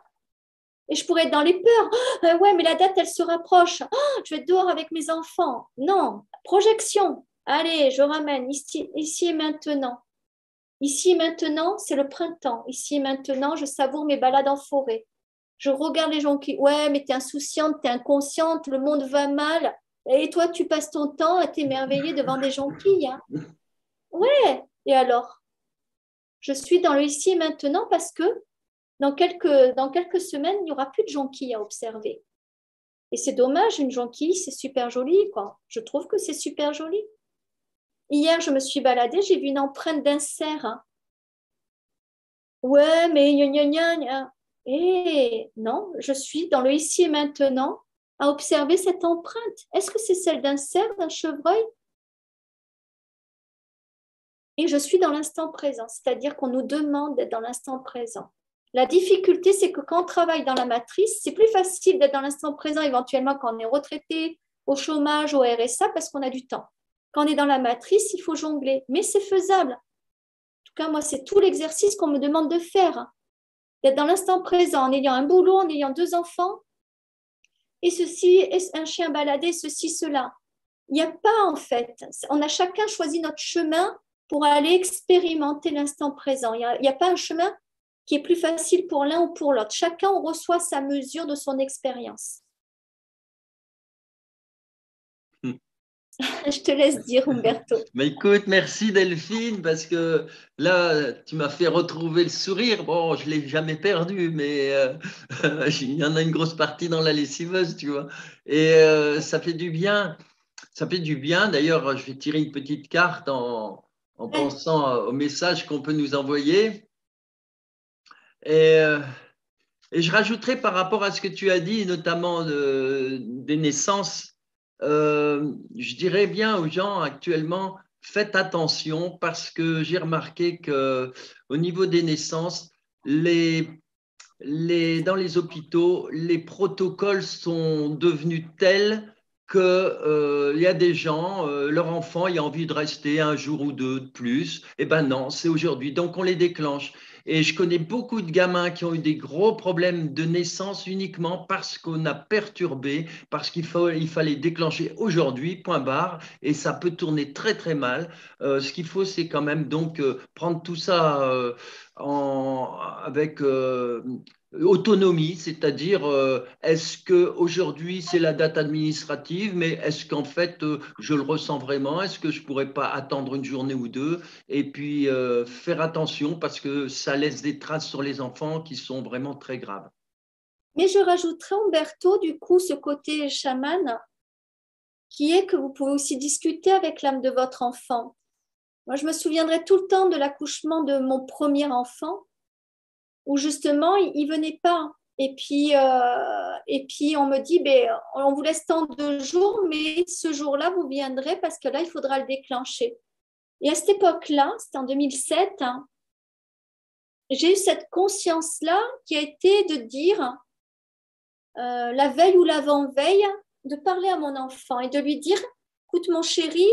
Et je pourrais être dans les peurs. Ouais, mais la date, elle se rapproche. Je vais être dehors avec mes enfants. Non, projection. Allez, je ramène ici et maintenant. Ici et maintenant, c'est le printemps. Ici et maintenant, je savoure mes balades en forêt. Je regarde les gens qui... Ouais, mais t'es insouciante, t'es inconsciente, le monde va mal. Et toi, tu passes ton temps à t'émerveiller devant des jonquilles. Hein. Ouais, et alors? Je suis dans le ici et maintenant parce que dans quelques semaines, il n'y aura plus de jonquilles à observer. Et c'est dommage, une jonquille, c'est super joli, quoi. Je trouve que c'est super joli. Hier, je me suis baladée, j'ai vu une empreinte d'un cerf. Hein. Ouais, mais gna gna gna gna. Eh, non, je suis dans le ici et maintenant à observer cette empreinte. Est-ce que c'est celle d'un cerf, d'un chevreuil? Et je suis dans l'instant présent, c'est-à-dire qu'on nous demande d'être dans l'instant présent. La difficulté, c'est que quand on travaille dans la matrice, c'est plus facile d'être dans l'instant présent éventuellement quand on est retraité, au chômage, au RSA, parce qu'on a du temps. Quand on est dans la matrice, il faut jongler, mais c'est faisable. En tout cas, moi, c'est tout l'exercice qu'on me demande de faire, d'être dans l'instant présent, en ayant un boulot, en ayant 2 enfants, et ceci, et un chien baladé, ceci, cela. Il n'y a pas, en fait. On a chacun choisi notre chemin pour aller expérimenter l'instant présent. Il n'y a pas un chemin qui est plus facile pour l'un ou pour l'autre. Chacun reçoit sa mesure de son expérience. Je te laisse dire, Umberto. Mais écoute, merci Delphine, parce que là, tu m'as fait retrouver le sourire. Bon, je ne l'ai jamais perdu, mais il y en a une grosse partie dans la lessiveuse, tu vois. Et ça fait du bien. Ça fait du bien. D'ailleurs, je vais tirer une petite carte en pensant au message qu'on peut nous envoyer. Et, et je rajouterai par rapport à ce que tu as dit, notamment des naissances. Je dirais bien aux gens actuellement, faites attention parce que j'ai remarqué qu'au niveau des naissances, dans les hôpitaux, les protocoles sont devenus tels qu'il y a des gens, leur enfant il a envie de rester un jour ou deux de plus. Eh ben non, c'est aujourd'hui. Donc on les déclenche. Et je connais beaucoup de gamins qui ont eu des gros problèmes de naissance uniquement parce qu'on a perturbé, parce il fallait déclencher aujourd'hui, point barre, et ça peut tourner très très mal. Ce qu'il faut, c'est quand même donc prendre tout ça avec autonomie, c'est-à-dire est-ce que aujourd'hui c'est la date administrative, mais est-ce qu'en fait je le ressens vraiment? Est-ce que je pourrais pas attendre une journée ou deux? Et puis faire attention parce que ça laisse des traces sur les enfants qui sont vraiment très graves. Mais je rajouterais, Umberto, du coup, ce côté chaman, qui est que vous pouvez aussi discuter avec l'âme de votre enfant. Moi, je me souviendrai tout le temps de l'accouchement de mon premier enfant, où justement, il ne venait pas. Et puis, on me dit, ben, on vous laisse tant de jours, mais ce jour-là, vous viendrez parce que là, il faudra le déclencher. Et à cette époque-là, c'était en 2007, hein, j'ai eu cette conscience-là qui a été de dire, la veille ou l'avant-veille, de parler à mon enfant et de lui dire, écoute mon chéri,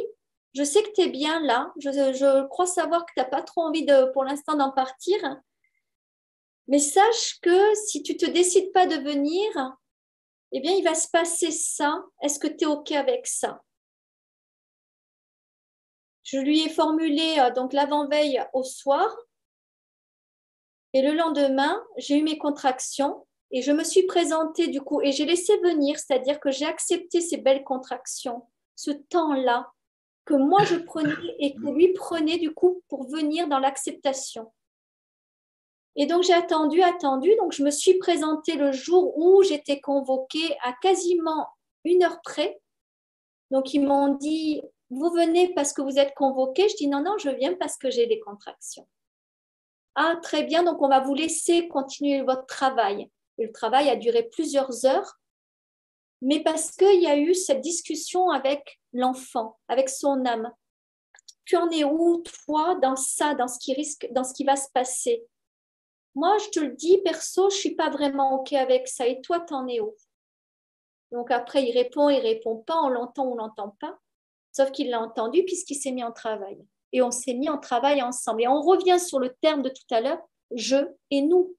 je sais que tu es bien là, je crois savoir que tu n'as pas trop envie pour l'instant d'en partir, mais sache que si tu ne te décides pas de venir, eh bien il va se passer ça, est-ce que tu es OK avec ça? Je lui ai formulé donc l'avant-veille au soir et le lendemain, j'ai eu mes contractions. Et je me suis présentée du coup, et j'ai laissé venir, c'est-à-dire que j'ai accepté ces belles contractions, ce temps-là que moi je prenais et que lui prenait du coup pour venir dans l'acceptation. Et donc, j'ai attendu. Donc, je me suis présentée le jour où j'étais convoquée à quasiment 1 heure près. Donc, ils m'ont dit, vous venez parce que vous êtes convoquée. Je dis, non, non, je viens parce que j'ai des contractions. Ah, très bien, donc on va vous laisser continuer votre travail. Et le travail a duré plusieurs heures, mais parce qu'il y a eu cette discussion avec l'enfant, avec son âme. Tu en es où, toi, dans ça, dans ce qui va se passer? Moi, je te le dis, perso, je ne suis pas vraiment OK avec ça. Et toi, tu en es où? Donc après, il répond pas, on l'entend ou on l'entend pas. Sauf qu'il l'a entendu puisqu'il s'est mis en travail. Et on s'est mis en travail ensemble. Et on revient sur le terme de tout à l'heure, je et nous.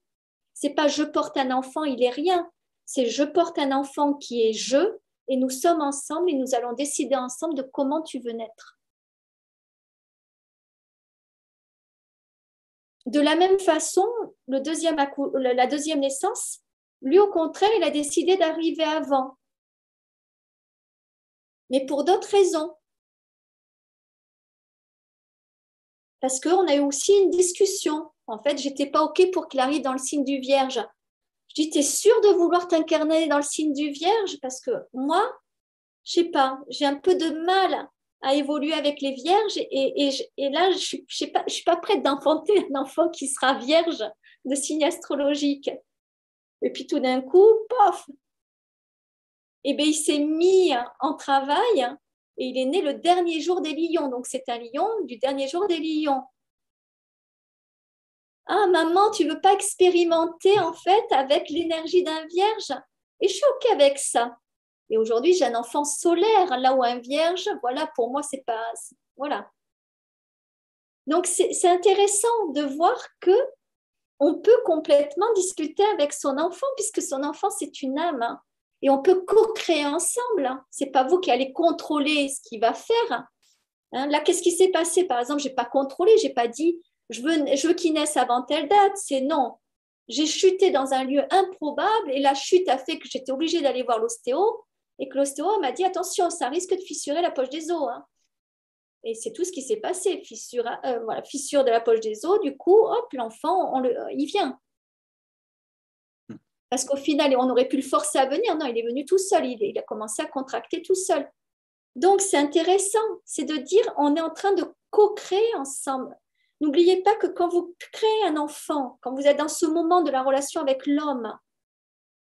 C'est pas je porte un enfant, il est rien. C'est je porte un enfant qui est je et nous sommes ensemble et nous allons décider ensemble de comment tu veux naître. De la même façon, la deuxième naissance, lui au contraire, il a décidé d'arriver avant. Mais pour d'autres raisons. Parce qu'on a eu aussi une discussion. En fait, je n'étais pas OK pour qu'il arrive dans le signe du Vierge. Je dis, tu es sûre de vouloir t'incarner dans le signe du Vierge? Parce que moi, je ne sais pas, j'ai un peu de mal à évoluer avec les Vierges. Et là, je ne suis pas prête d'enfanter un enfant qui sera Vierge de signe astrologique. Et puis tout d'un coup, pof! Eh bien, il s'est mis en travail. Et il est né le dernier jour des lions. Donc, c'est un lion du dernier jour des lions. Ah, maman, tu ne veux pas expérimenter en fait avec l'énergie d'un vierge? Et je suis OK avec ça. Et aujourd'hui, j'ai un enfant solaire, là où un vierge, voilà, pour moi, c'est pas... Voilà. Donc, c'est intéressant de voir que on peut complètement discuter avec son enfant, puisque son enfant, c'est une âme. Et on peut co-créer ensemble. Ce n'est pas vous qui allez contrôler ce qu'il va faire. Là, qu'est-ce qui s'est passé? Par exemple, je n'ai pas contrôlé, je n'ai pas dit je veux qu'il naisse avant telle date. C'est non. J'ai chuté dans un lieu improbable et la chute a fait que j'étais obligée d'aller voir l'ostéo et que l'ostéo m'a dit attention, ça risque de fissurer la poche des os. Et c'est tout ce qui s'est passé. Fissure de la poche des os. Du coup, hop, l'enfant, il vient. Parce qu'au final, on aurait pu le forcer à venir. Non, il est venu tout seul. Il a commencé à contracter tout seul. Donc, c'est intéressant. C'est de dire, on est en train de co-créer ensemble. N'oubliez pas que quand vous créez un enfant, quand vous êtes dans ce moment de la relation avec l'homme,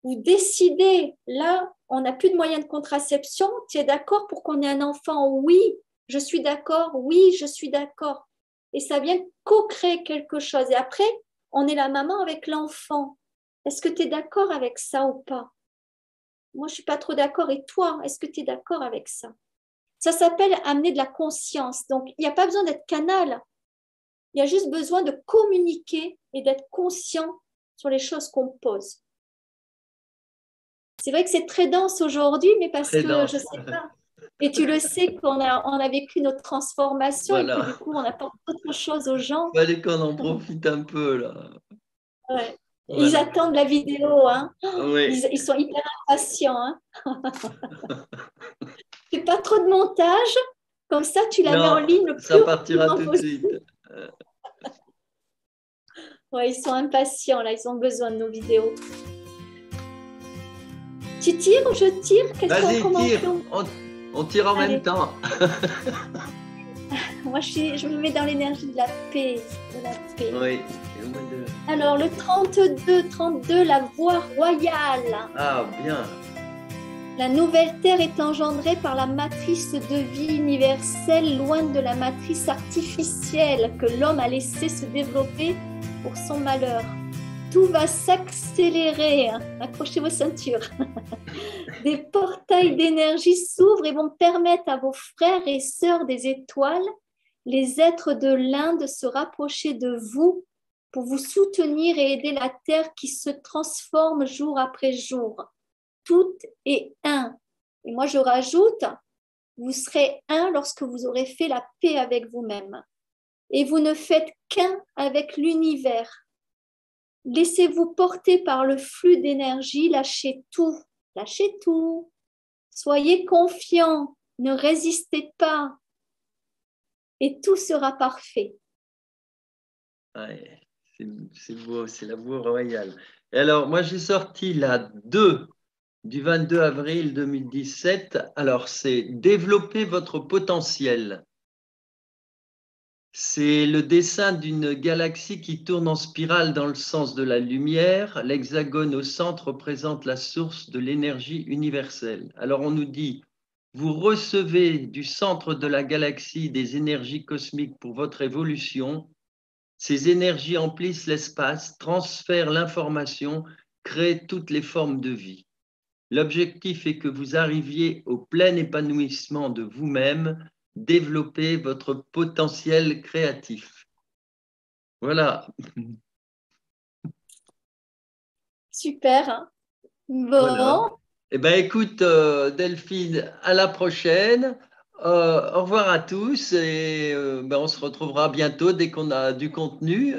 vous décidez, là, on n'a plus de moyens de contraception, tu es d'accord pour qu'on ait un enfant? Oui, je suis d'accord. Oui, je suis d'accord. Et ça vient co-créer quelque chose. Et après, on est la maman avec l'enfant. Est-ce que tu es d'accord avec ça ou pas? Moi, je ne suis pas trop d'accord. Et toi, est-ce que tu es d'accord avec ça? Ça s'appelle amener de la conscience. Donc, il n'y a pas besoin d'être canal. Il y a juste besoin de communiquer et d'être conscient sur les choses qu'on pose. C'est vrai que c'est très dense aujourd'hui, mais parce que je ne sais pas. Et tu le sais qu'on a vécu notre transformation et que du coup, on apporte autre chose aux gens. Il fallait qu'on en profite un peu, là. Ouais. Voilà. Ils attendent la vidéo. Oui. Ils sont hyper impatients. Fais pas trop de montage. Comme ça, tu la mets en ligne le plus ça partira tout de suite. Ouais, ils sont impatients, là. Ils ont besoin de nos vidéos. Tu tires ou je tire? Vas-y, tire. On tire en même temps. Moi, je me mets dans l'énergie de la paix. Oui. Alors, le 32, la voie royale. Ah, bien. La nouvelle terre est engendrée par la matrice de vie universelle, loin de la matrice artificielle que l'homme a laissé se développer pour son malheur. Tout va s'accélérer. Accrochez vos ceintures. Des portails d'énergie s'ouvrent et vont permettre à vos frères et sœurs des étoiles, les êtres de l'un, de se rapprocher de vous pour vous soutenir et aider la terre qui se transforme jour après jour. Tout est un. Et moi, je rajoute, vous serez un lorsque vous aurez fait la paix avec vous-même. Et vous ne faites qu'un avec l'univers. Laissez-vous porter par le flux d'énergie, lâchez tout. Lâchez tout. Soyez confiants, ne résistez pas. Et tout sera parfait. Ouais, C'est beau, c'est la voie royale. Et alors, moi, j'ai sorti la 2 du 22 avril 2017. Alors, c'est développer votre potentiel. C'est le dessin d'une galaxie qui tourne en spirale dans le sens de la lumière. L'hexagone au centre représente la source de l'énergie universelle. Alors, on nous dit, vous recevez du centre de la galaxie des énergies cosmiques pour votre évolution. Ces énergies emplissent l'espace, transfèrent l'information, créent toutes les formes de vie. L'objectif est que vous arriviez au plein épanouissement de vous-même, développer votre potentiel créatif. Voilà. Super. Bon. Voilà. Eh bien, écoute, Delphine, à la prochaine. Au revoir à tous et on se retrouvera bientôt dès qu'on a du contenu.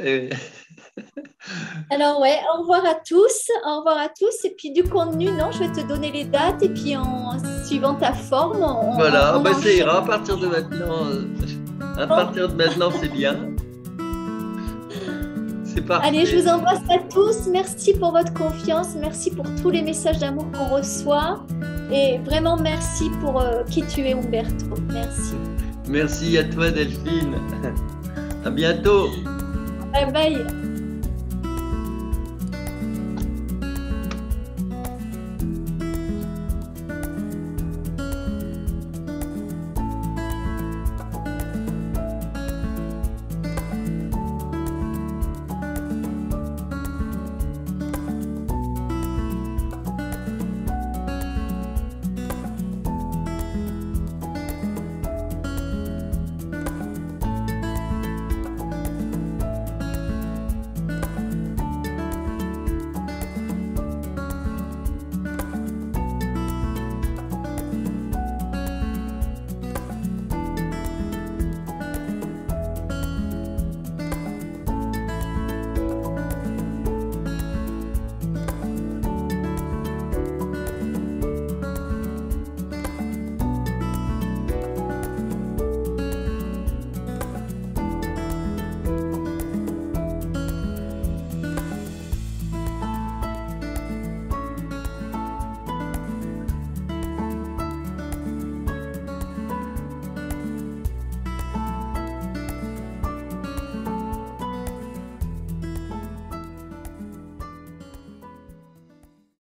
Alors ouais, au revoir à tous, au revoir à tous. Et puis du contenu, non, je vais te donner les dates et puis en suivant ta forme, voilà, on ça ira à partir de maintenant. À partir de maintenant, c'est bien. C'est parfait. Allez, je vous embrasse à tous. Merci pour votre confiance, merci pour tous les messages d'amour qu'on reçoit. Et vraiment, merci pour qui tu es, Umberto. Merci. Merci à toi, Delphine. À bientôt. Bye bye.